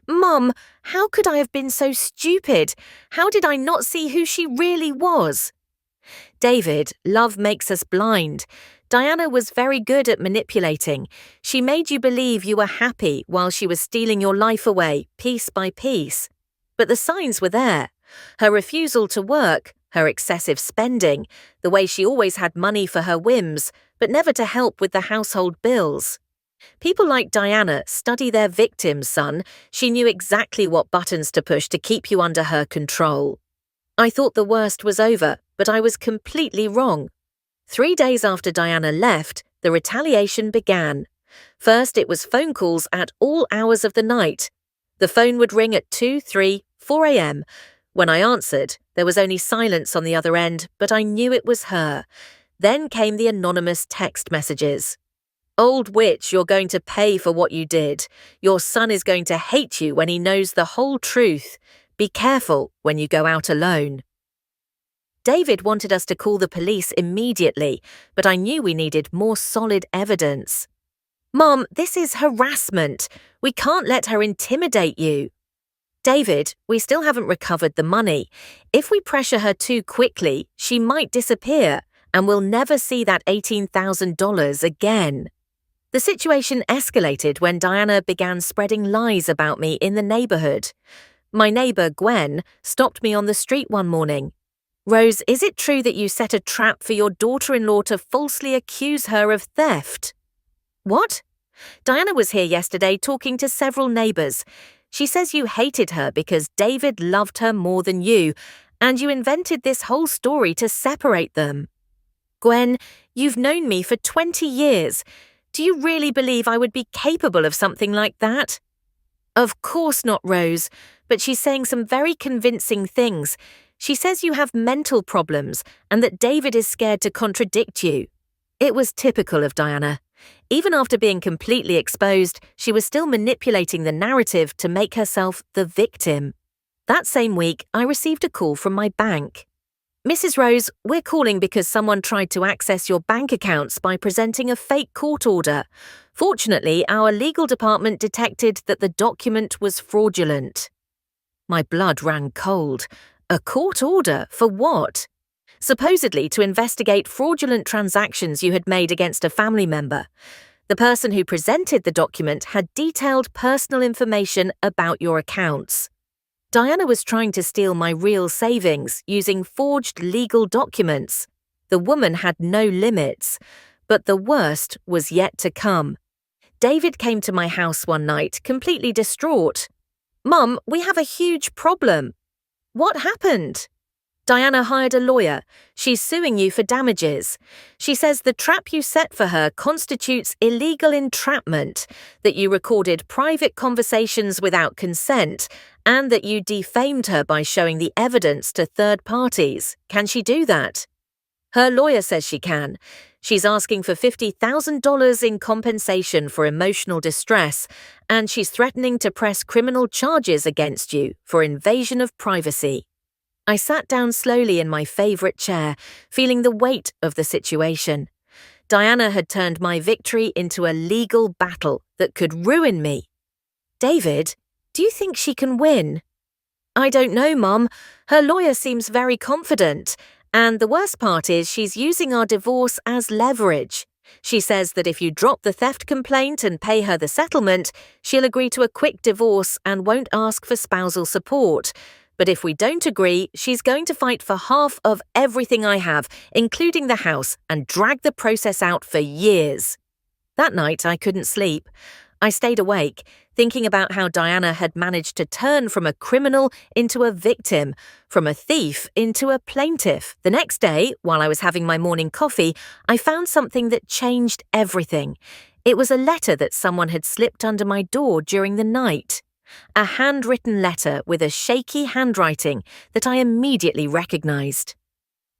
"Mum, how could I have been so stupid? How did I not see who she really was?" "David, love makes us blind. Diana was very good at manipulating. She made you believe you were happy while she was stealing your life away, piece by piece. But the signs were there. Her refusal to work, her excessive spending, the way she always had money for her whims, but never to help with the household bills. People like Diana study their victims, son. She knew exactly what buttons to push to keep you under her control. I thought the worst was over, but I was completely wrong. 3 days after Diana left, the retaliation began. First, it was phone calls at all hours of the night. The phone would ring at 2, 3, 4 a.m. When I answered, there was only silence on the other end, but I knew it was her. Then came the anonymous text messages. "Old witch, you're going to pay for what you did. Your son is going to hate you when he knows the whole truth. Be careful when you go out alone." David wanted us to call the police immediately, but I knew we needed more solid evidence. "Mom, this is harassment. We can't let her intimidate you." "David, we still haven't recovered the money. If we pressure her too quickly, she might disappear, and we'll never see that $18,000 again." The situation escalated when Diana began spreading lies about me in the neighborhood. My neighbor, Gwen, stopped me on the street one morning. "Rose, is it true that you set a trap for your daughter-in-law to falsely accuse her of theft?" "What?" "Diana was here yesterday talking to several neighbors. She says you hated her because David loved her more than you, and you invented this whole story to separate them." "Gwen, you've known me for 20 years. Do you really believe I would be capable of something like that?" "Of course not, Rose, but she's saying some very convincing things. She says you have mental problems and that David is scared to contradict you." It was typical of Diana. Even after being completely exposed, she was still manipulating the narrative to make herself the victim. That same week, I received a call from my bank. "Mrs. Rose, we're calling because someone tried to access your bank accounts by presenting a fake court order. Fortunately, our legal department detected that the document was fraudulent." My blood ran cold. A court order for what? Supposedly to investigate fraudulent transactions you had made against a family member. The person who presented the document had detailed personal information about your accounts. Diana was trying to steal my real savings using forged legal documents. The woman had no limits, but the worst was yet to come. David came to my house one night, completely distraught. "Mum, we have a huge problem." "What happened?" "Diana hired a lawyer. She's suing you for damages. She says the trap you set for her constitutes illegal entrapment, that you recorded private conversations without consent, and that you defamed her by showing the evidence to third parties. Can she do that?" "Her lawyer says she can. She's asking for $50,000 in compensation for emotional distress, and she's threatening to press criminal charges against you for invasion of privacy." I sat down slowly in my favorite chair, feeling the weight of the situation. Diana had turned my victory into a legal battle that could ruin me. "David, do you think she can win?" "I don't know, Mum. Her lawyer seems very confident. And the worst part is she's using our divorce as leverage. She says that if you drop the theft complaint and pay her the settlement, she'll agree to a quick divorce and won't ask for spousal support. But if we don't agree, she's going to fight for half of everything I have, including the house, and drag the process out for years." That night I couldn't sleep. I stayed awake, thinking about how Diana had managed to turn from a criminal into a victim, from a thief into a plaintiff. The next day, while I was having my morning coffee, I found something that changed everything. It was a letter that someone had slipped under my door during the night. A handwritten letter with a shaky handwriting that I immediately recognized.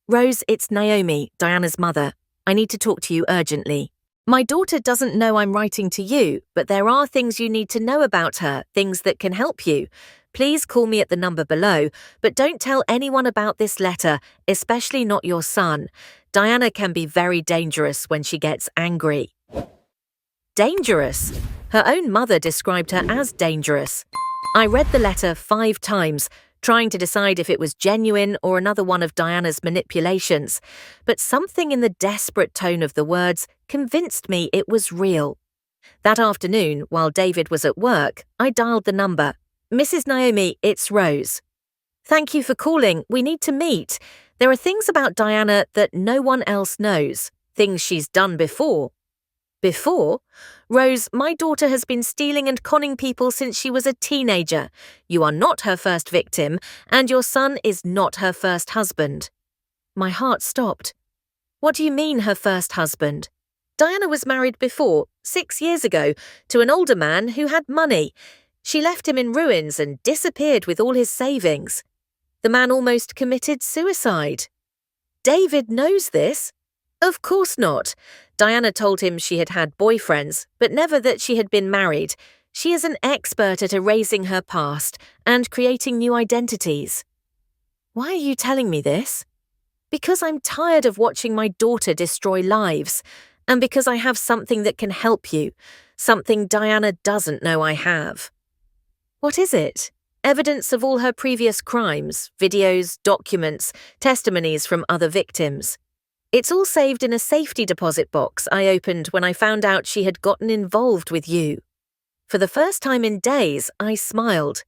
Rose, it's Naomi, Diana's mother. I need to talk to you urgently. My daughter doesn't know I'm writing to you, but there are things you need to know about her, things that can help you. Please call me at the number below, but don't tell anyone about this letter, especially not your son. Diana can be very dangerous when she gets angry. Dangerous? Her own mother described her as dangerous. I read the letter 5 times, trying to decide if it was genuine or another one of Diana's manipulations, but something in the desperate tone of the words convinced me it was real. That afternoon, while David was at work, I dialed the number. Mrs. Naomi, it's Rose. Thank you for calling. We need to meet. There are things about Diana that no one else knows, things she's done before. Before? Rose, my daughter has been stealing and conning people since she was a teenager. You are not her first victim, and your son is not her first husband. My heart stopped. What do you mean, her first husband? Diana was married before, 6 years ago, to an older man who had money. She left him in ruins and disappeared with all his savings. The man almost committed suicide. David knows this? Of course not. Diana told him she had had boyfriends, but never that she had been married. She is an expert at erasing her past and creating new identities. Why are you telling me this? Because I'm tired of watching my daughter destroy lives, and because I have something that can help you, something Diana doesn't know I have. What is it? Evidence of all her previous crimes, videos, documents, testimonies from other victims. It's all saved in a safety deposit box I opened when I found out she had gotten involved with you. For the first time in days, I smiled.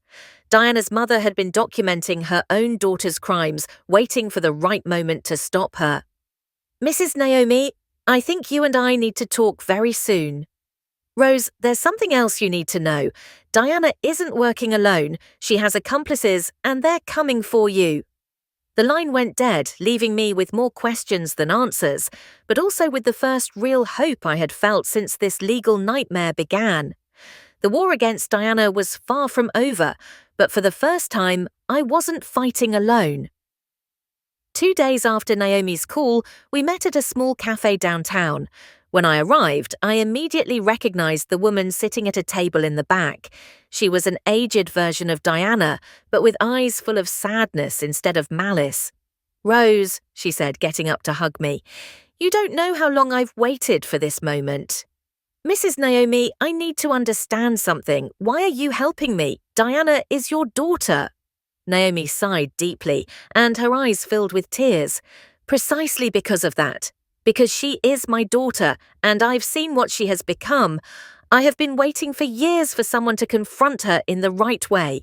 Diana's mother had been documenting her own daughter's crimes, waiting for the right moment to stop her. Mrs. Naomi, I think you and I need to talk very soon. Rose, there's something else you need to know. Diana isn't working alone. She has accomplices, and they're coming for you. The line went dead, leaving me with more questions than answers, but also with the first real hope I had felt since this legal nightmare began. The war against Diana was far from over, but for the first time, I wasn't fighting alone. 2 days after Naomi's call, we met at a small cafe downtown. When I arrived, I immediately recognized the woman sitting at a table in the back. She was an aged version of Diana, but with eyes full of sadness instead of malice. Rose, she said, getting up to hug me, you don't know how long I've waited for this moment. Mrs. Naomi, I need to understand something. Why are you helping me? Diana is your daughter. Naomi sighed deeply, and her eyes filled with tears. Precisely because of that. Because she is my daughter, and I've seen what she has become. I have been waiting for years for someone to confront her in the right way.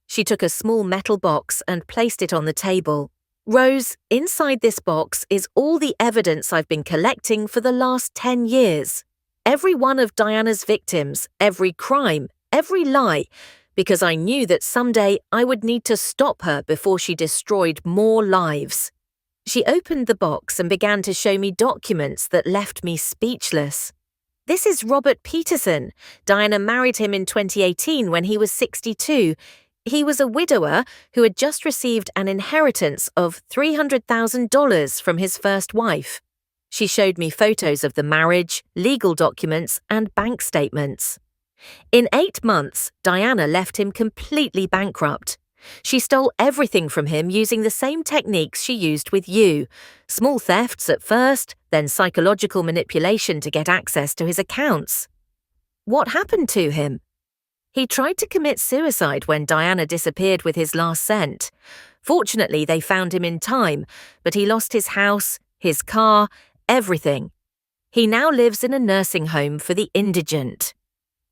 She took a small metal box and placed it on the table. Rose, inside this box is all the evidence I've been collecting for the last 10 years. Every one of Diana's victims, every crime, every lie, because I knew that someday I would need to stop her before she destroyed more lives. She opened the box and began to show me documents that left me speechless. This is Robert Peterson. Diana married him in 2018 when he was 62. He was a widower who had just received an inheritance of $300,000 from his first wife. She showed me photos of the marriage, legal documents, and bank statements. In 8 months, Diana left him completely bankrupt. She stole everything from him using the same techniques she used with you. Small thefts at first, then psychological manipulation to get access to his accounts. What happened to him? He tried to commit suicide when Diana disappeared with his last cent. Fortunately, they found him in time, but he lost his house, his car, everything. He now lives in a nursing home for the indigent.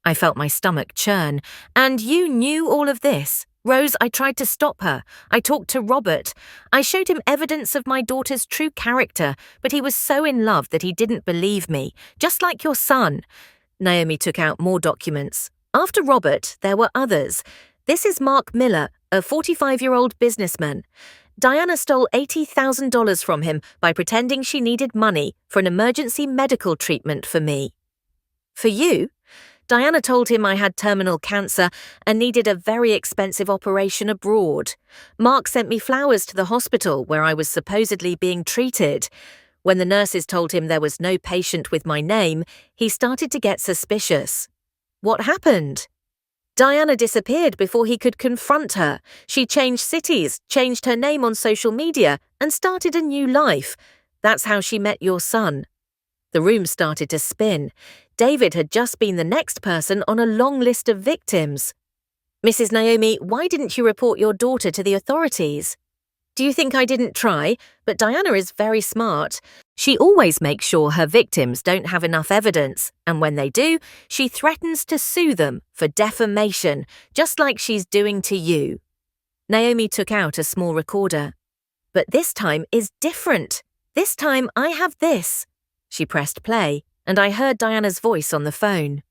I felt my stomach churn. And you knew all of this? Rose, I tried to stop her. I talked to Robert. I showed him evidence of my daughter's true character, but he was so in love that he didn't believe me, just like your son. Naomi took out more documents. After Robert, there were others. This is Mark Miller, a 45-year-old businessman. Diana stole $80,000 from him by pretending she needed money for an emergency medical treatment for me. For you? Diana told him I had terminal cancer and needed a very expensive operation abroad. Mark sent me flowers to the hospital where I was supposedly being treated. When the nurses told him there was no patient with my name, he started to get suspicious. What happened? Diana disappeared before he could confront her. She changed cities, changed her name on social media, and started a new life. That's how she met your son. The room started to spin. David had just been the next person on a long list of victims. Mrs. Naomi, why didn't you report your daughter to the authorities? Do you think I didn't try? But Diana is very smart. She always makes sure her victims don't have enough evidence, and when they do, she threatens to sue them for defamation, just like she's doing to you. Naomi took out a small recorder. But this time is different. This time I have this. She pressed play, and I heard Diana's voice on the phone.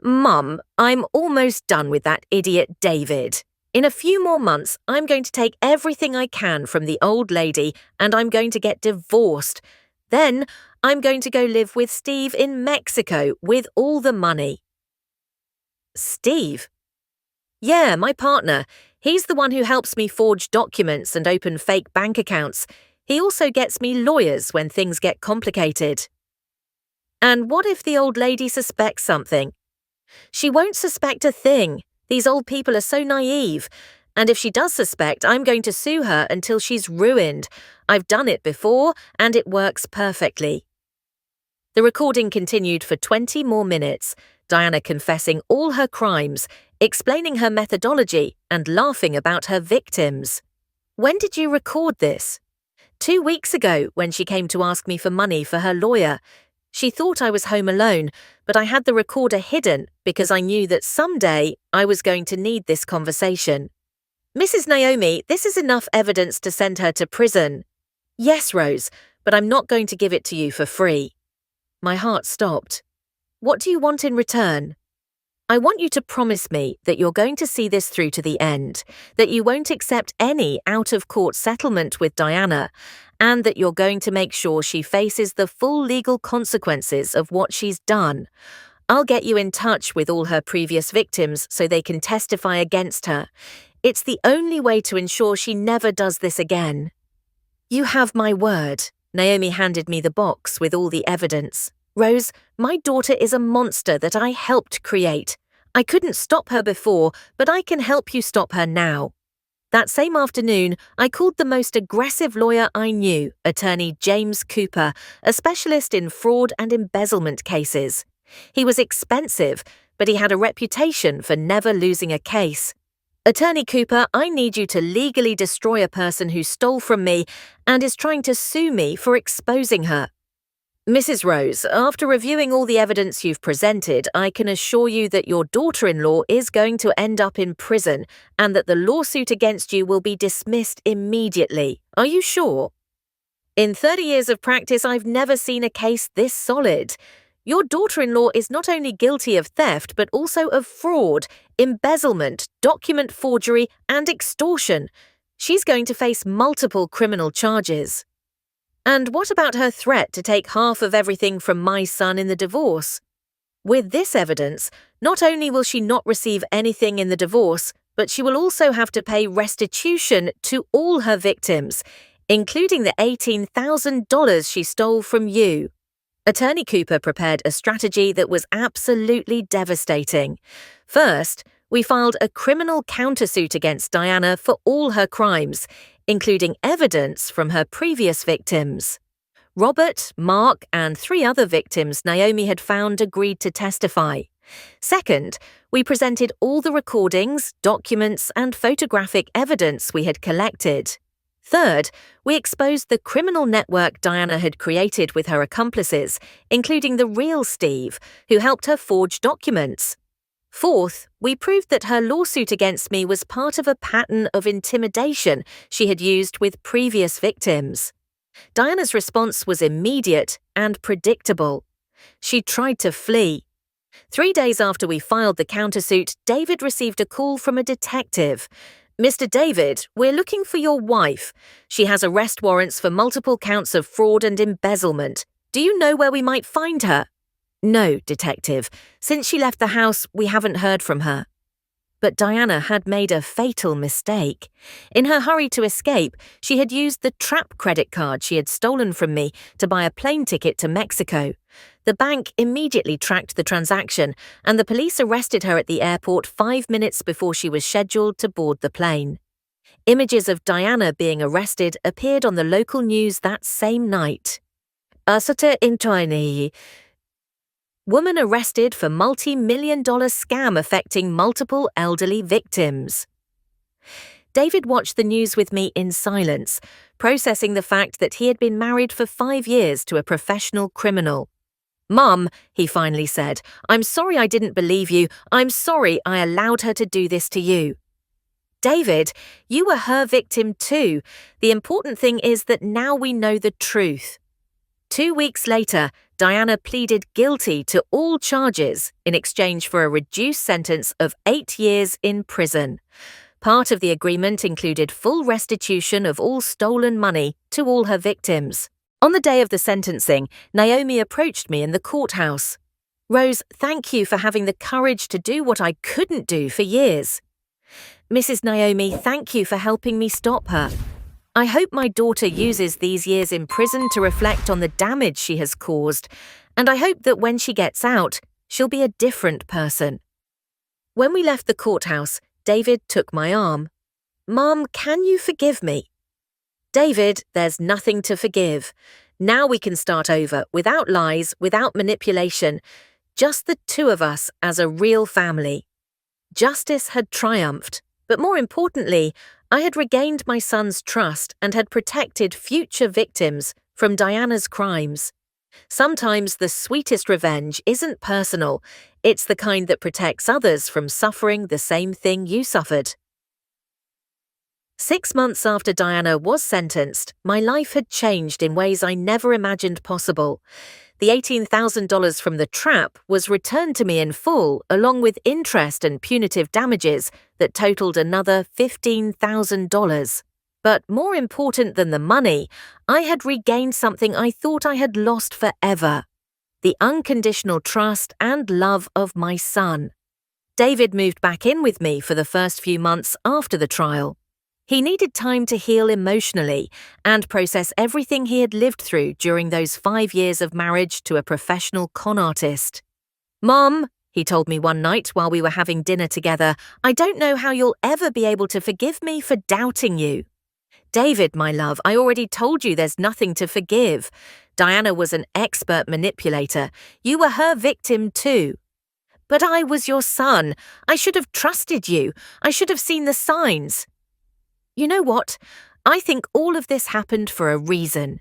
Mum, I'm almost done with that idiot David. In a few more months, I'm going to take everything I can from the old lady and I'm going to get divorced. Then I'm going to go live with Steve in Mexico with all the money. Steve? Yeah, my partner. He's the one who helps me forge documents and open fake bank accounts. He also gets me lawyers when things get complicated. And what if the old lady suspects something? She won't suspect a thing. These old people are so naive. And if she does suspect, I'm going to sue her until she's ruined. I've done it before, and it works perfectly. The recording continued for 20 more minutes, Diana confessing all her crimes, explaining her methodology, and laughing about her victims. When did you record this? 2 weeks ago, when she came to ask me for money for her lawyer. She thought I was home alone, but I had the recorder hidden because I knew that someday I was going to need this conversation. Mrs. Naomi, this is enough evidence to send her to prison. Yes, Rose, but I'm not going to give it to you for free. My heart stopped. What do you want in return? I want you to promise me that you're going to see this through to the end, that you won't accept any out-of-court settlement with Diana, and that you're going to make sure she faces the full legal consequences of what she's done. I'll get you in touch with all her previous victims so they can testify against her. It's the only way to ensure she never does this again. You have my word. Naomi handed me the box with all the evidence. Rose, my daughter is a monster that I helped create. I couldn't stop her before, but I can help you stop her now. That same afternoon, I called the most aggressive lawyer I knew, attorney James Cooper, a specialist in fraud and embezzlement cases. He was expensive, but he had a reputation for never losing a case. Attorney Cooper, I need you to legally destroy a person who stole from me and is trying to sue me for exposing her. Mrs. Rose, after reviewing all the evidence you've presented, I can assure you that your daughter-in-law is going to end up in prison and that the lawsuit against you will be dismissed immediately. Are you sure? In 30 years of practice, I've never seen a case this solid. Your daughter-in-law is not only guilty of theft, but also of fraud, embezzlement, document forgery, and extortion. She's going to face multiple criminal charges. And what about her threat to take half of everything from my son in the divorce? With this evidence, not only will she not receive anything in the divorce, but she will also have to pay restitution to all her victims, including the $18,000 she stole from you. Attorney Cooper prepared a strategy that was absolutely devastating. First, we filed a criminal countersuit against Diana for all her crimes, including evidence from her previous victims. Robert, Mark, and 3 other victims Naomi had found agreed to testify. Second, we presented all the recordings, documents, and photographic evidence we had collected. Third, we exposed the criminal network Diana had created with her accomplices, including the real Steve, who helped her forge documents. Fourth, we proved that her lawsuit against me was part of a pattern of intimidation she had used with previous victims. Diana's response was immediate and predictable. She tried to flee. 3 days after we filed the countersuit, David received a call from a detective. "Mr. David, we're looking for your wife. She has arrest warrants for multiple counts of fraud and embezzlement. Do you know where we might find her?" "No, detective. Since she left the house, we haven't heard from her." But Diana had made a fatal mistake. In her hurry to escape, she had used the trap credit card she had stolen from me to buy a plane ticket to Mexico. The bank immediately tracked the transaction, and the police arrested her at the airport 5 minutes before she was scheduled to board the plane. Images of Diana being arrested appeared on the local news that same night. Asate Intoini. Woman arrested for multi-million-dollar scam affecting multiple elderly victims. David watched the news with me in silence, processing the fact that he had been married for 5 years to a professional criminal. "Mum," he finally said, "I'm sorry I didn't believe you. I'm sorry I allowed her to do this to you." "David, you were her victim too. The important thing is that now we know the truth." 2 weeks later, Diana pleaded guilty to all charges in exchange for a reduced sentence of 8 years in prison. Part of the agreement included full restitution of all stolen money to all her victims. On the day of the sentencing, Naomi approached me in the courthouse. "Rose, thank you for having the courage to do what I couldn't do for years." "Mrs. Naomi, thank you for helping me stop her. I hope my daughter uses these years in prison to reflect on the damage she has caused, and I hope that when she gets out, she'll be a different person." When we left the courthouse, David took my arm. "Mom, can you forgive me?" "David, there's nothing to forgive. Now we can start over, without lies, without manipulation, just the two of us as a real family." Justice had triumphed, but more importantly, I had regained my son's trust and had protected future victims from Diana's crimes. Sometimes the sweetest revenge isn't personal, it's the kind that protects others from suffering the same thing you suffered. 6 months after Diana was sentenced, my life had changed in ways I never imagined possible. The $18,000 from the trap was returned to me in full, along with interest and punitive damages that totaled another $15,000. But more important than the money, I had regained something I thought I had lost forever: the unconditional trust and love of my son. David moved back in with me for the first few months after the trial. He needed time to heal emotionally and process everything he had lived through during those 5 years of marriage to a professional con artist. "Mom," he told me one night while we were having dinner together, "I don't know how you'll ever be able to forgive me for doubting you." "David, my love, I already told you there's nothing to forgive. Diana was an expert manipulator. You were her victim too." "But I was your son. I should have trusted you. I should have seen the signs." "You know what? I think all of this happened for a reason.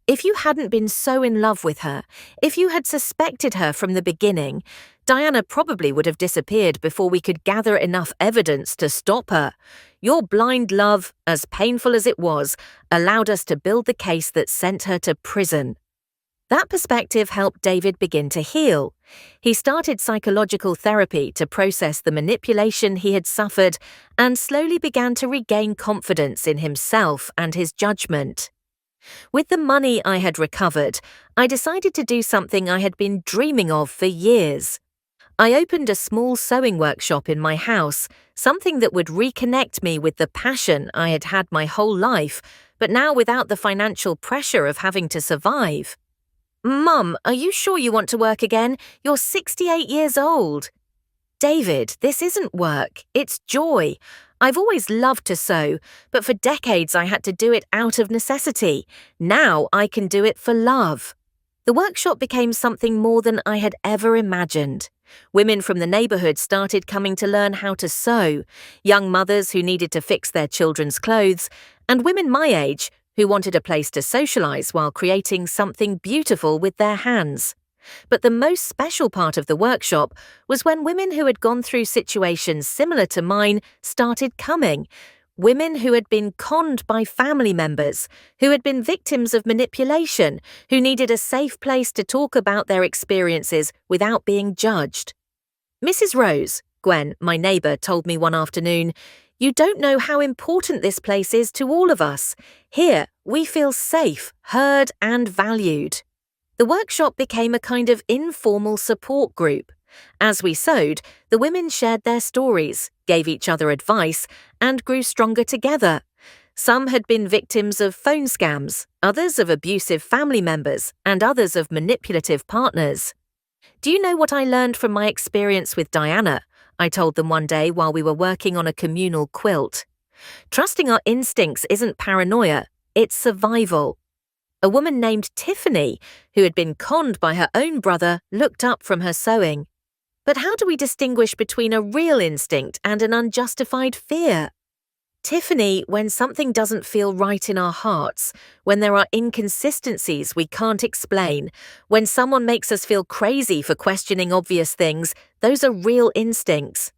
If you hadn't been so in love with her, if you had suspected her from the beginning, Diana probably would have disappeared before we could gather enough evidence to stop her. Your blind love, as painful as it was, allowed us to build the case that sent her to prison." That perspective helped David begin to heal. He started psychological therapy to process the manipulation he had suffered and slowly began to regain confidence in himself and his judgment. With the money I had recovered, I decided to do something I had been dreaming of for years. I opened a small sewing workshop in my house, something that would reconnect me with the passion I had had my whole life, but now without the financial pressure of having to survive. "Mum, are you sure you want to work again? You're 68 years old." "David, this isn't work, it's joy. I've always loved to sew, but for decades I had to do it out of necessity. Now I can do it for love." The workshop became something more than I had ever imagined. Women from the neighborhood started coming to learn how to sew, young mothers who needed to fix their children's clothes, and women my age who wanted a place to socialize while creating something beautiful with their hands. But the most special part of the workshop was when women who had gone through situations similar to mine started coming. Women who had been conned by family members, who had been victims of manipulation, who needed a safe place to talk about their experiences without being judged. Mrs. Rose, Gwen, my neighbour, told me one afternoon, "You don't know how important this place is to all of us. Here, we feel safe, heard and valued." The workshop became a kind of informal support group. As we sewed, the women shared their stories, gave each other advice, and grew stronger together. Some had been victims of phone scams, others of abusive family members, and others of manipulative partners. "Do you know what I learned from my experience with Diana?" I told them one day while we were working on a communal quilt. "Trusting our instincts isn't paranoia, it's survival." A woman named Tiffany, who had been conned by her own brother, looked up from her sewing. "But how do we distinguish between a real instinct and an unjustified fear?" Tiffany, when something doesn't feel right in our hearts, when there are inconsistencies we can't explain, when someone makes us feel crazy for questioning obvious things, those are real instincts.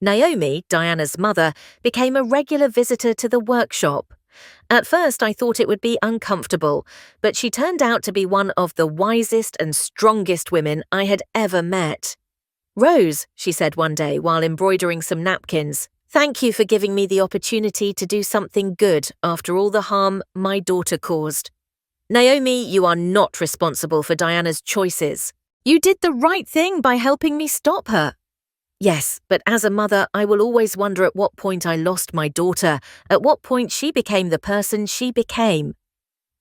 Naomi, Diana's mother, became a regular visitor to the workshop. At first I thought it would be uncomfortable, but she turned out to be one of the wisest and strongest women I had ever met. "Rose," she said one day while embroidering some napkins, "thank you for giving me the opportunity to do something good after all the harm my daughter caused. Naomi, you are not responsible for Diana's choices. You did the right thing by helping me stop her." "Yes, but as a mother, I will always wonder at what point I lost my daughter, at what point she became the person she became."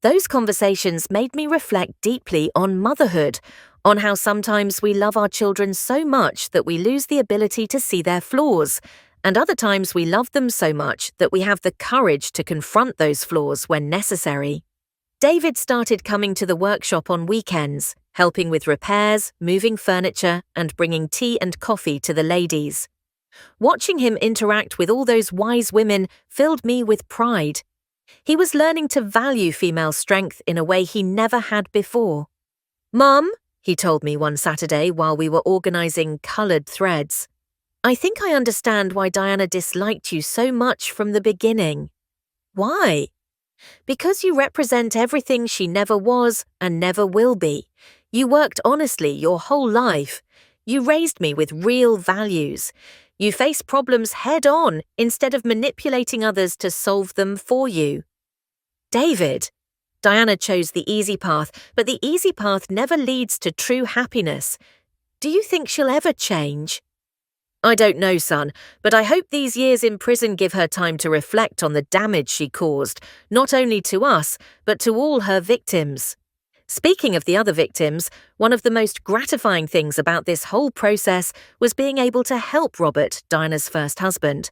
Those conversations made me reflect deeply on motherhood, on how sometimes we love our children so much that we lose the ability to see their flaws, and other times we love them so much that we have the courage to confront those flaws when necessary. David started coming to the workshop on weekends, helping with repairs, moving furniture, and bringing tea and coffee to the ladies. Watching him interact with all those wise women filled me with pride. He was learning to value female strength in a way he never had before. "Mum," he told me one Saturday while we were organising coloured threads, "I think I understand why Diana disliked you so much from the beginning." "Why?" "Because you represent everything she never was and never will be. You worked honestly your whole life. You raised me with real values. You face problems head on instead of manipulating others to solve them for you." "David, Diana chose the easy path, but the easy path never leads to true happiness. Do you think she'll ever change?" "I don't know, son, but I hope these years in prison give her time to reflect on the damage she caused, not only to us, but to all her victims." Speaking of the other victims, one of the most gratifying things about this whole process was being able to help Robert, Diana's first husband.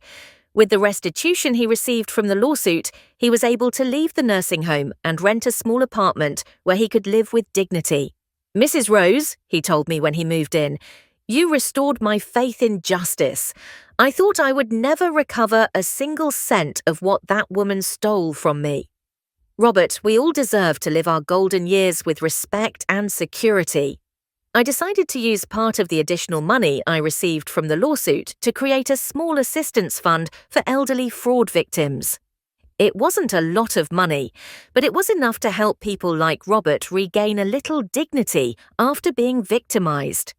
With the restitution he received from the lawsuit, he was able to leave the nursing home and rent a small apartment where he could live with dignity. "Mrs. Rose," he told me when he moved in, "you restored my faith in justice. I thought I would never recover a single cent of what that woman stole from me." Robert, we all deserve to live our golden years with respect and security. I decided to use part of the additional money I received from the lawsuit to create a small assistance fund for elderly fraud victims. It wasn't a lot of money, but it was enough to help people like Robert regain a little dignity after being victimized.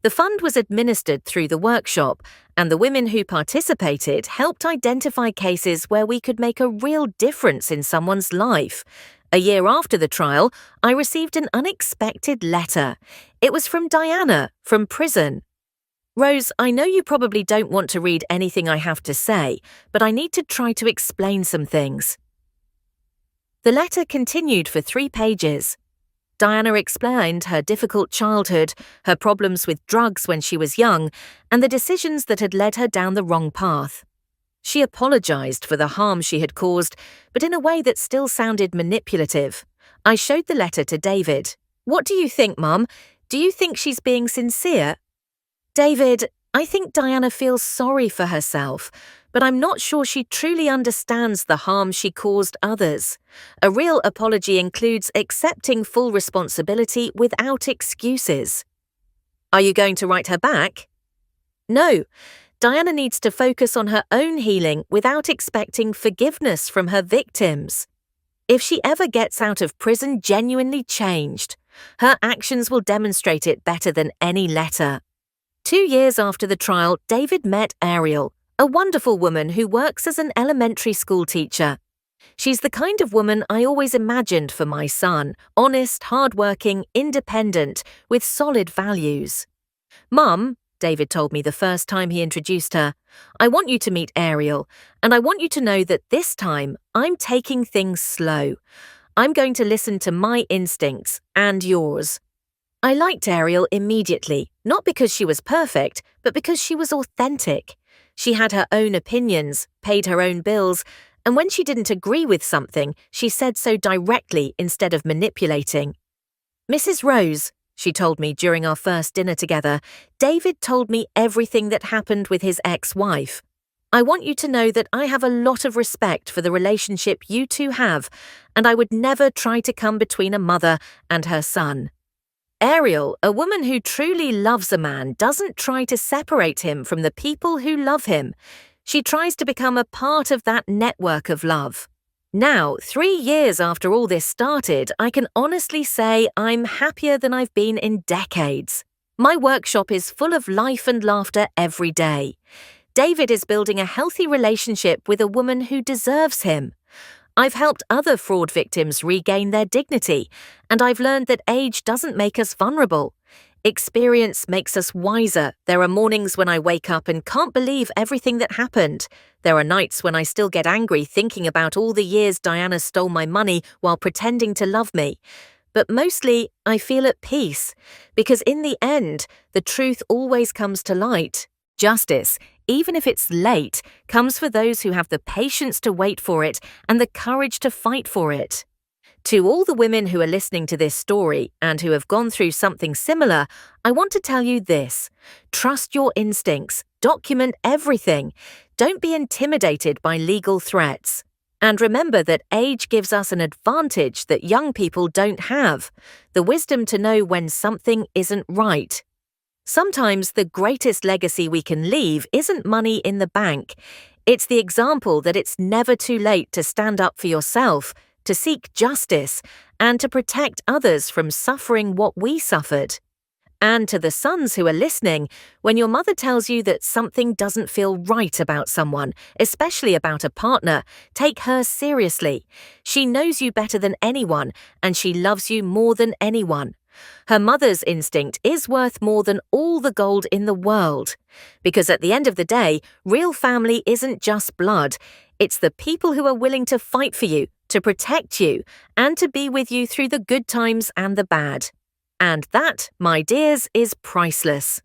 The fund was administered through the workshop, and the women who participated helped identify cases where we could make a real difference in someone's life. A year after the trial, I received an unexpected letter. It was from Diana, from prison. "Rose, I know you probably don't want to read anything I have to say, but I need to try to explain some things." The letter continued for 3 pages. Diana explained her difficult childhood, her problems with drugs when she was young, and the decisions that had led her down the wrong path. She apologized for the harm she had caused, but in a way that still sounded manipulative. I showed the letter to David. "What do you think, Mum? Do you think she's being sincere?" "David, I think Diana feels sorry for herself, but I'm not sure she truly understands the harm she caused others. A real apology includes accepting full responsibility without excuses." "Are you going to write her back?" "No. Diana needs to focus on her own healing without expecting forgiveness from her victims. If she ever gets out of prison genuinely changed, her actions will demonstrate it better than any letter. 2 years after the trial, David met Ariel, a wonderful woman who works as an elementary school teacher. She's the kind of woman I always imagined for my son, honest, hardworking, independent, with solid values. "Mum," David told me the first time he introduced her, "I want you to meet Ariel, and I want you to know that this time I'm taking things slow. I'm going to listen to my instincts and yours." I liked Ariel immediately, not because she was perfect, but because she was authentic. She had her own opinions, paid her own bills, and when she didn't agree with something, she said so directly instead of manipulating. "Mrs. Rose," she told me during our first dinner together, "David told me everything that happened with his ex-wife. I want you to know that I have a lot of respect for the relationship you two have, and I would never try to come between a mother and her son." Ariel, a woman who truly loves a man, doesn't try to separate him from the people who love him. She tries to become a part of that network of love. Now, 3 years after all this started, I can honestly say I'm happier than I've been in decades. My workshop is full of life and laughter every day. David is building a healthy relationship with a woman who deserves him. I've helped other fraud victims regain their dignity, and I've learned that age doesn't make us vulnerable. Experience makes us wiser. There are mornings when I wake up and can't believe everything that happened. There are nights when I still get angry thinking about all the years Diana stole my money while pretending to love me. But mostly, I feel at peace, because in the end, the truth always comes to light. Justice, even if it's late, comes for those who have the patience to wait for it and the courage to fight for it. To all the women who are listening to this story and who have gone through something similar, I want to tell you this: trust your instincts, document everything, don't be intimidated by legal threats. And remember that age gives us an advantage that young people don't have: the wisdom to know when something isn't right. Sometimes the greatest legacy we can leave isn't money in the bank. It's the example that it's never too late to stand up for yourself, to seek justice, and to protect others from suffering what we suffered. And to the sons who are listening, when your mother tells you that something doesn't feel right about someone, especially about a partner, take her seriously. She knows you better than anyone, and she loves you more than anyone. Her mother's instinct is worth more than all the gold in the world. Because at the end of the day, real family isn't just blood. It's the people who are willing to fight for you, to protect you, and to be with you through the good times and the bad. And that, my dears, is priceless.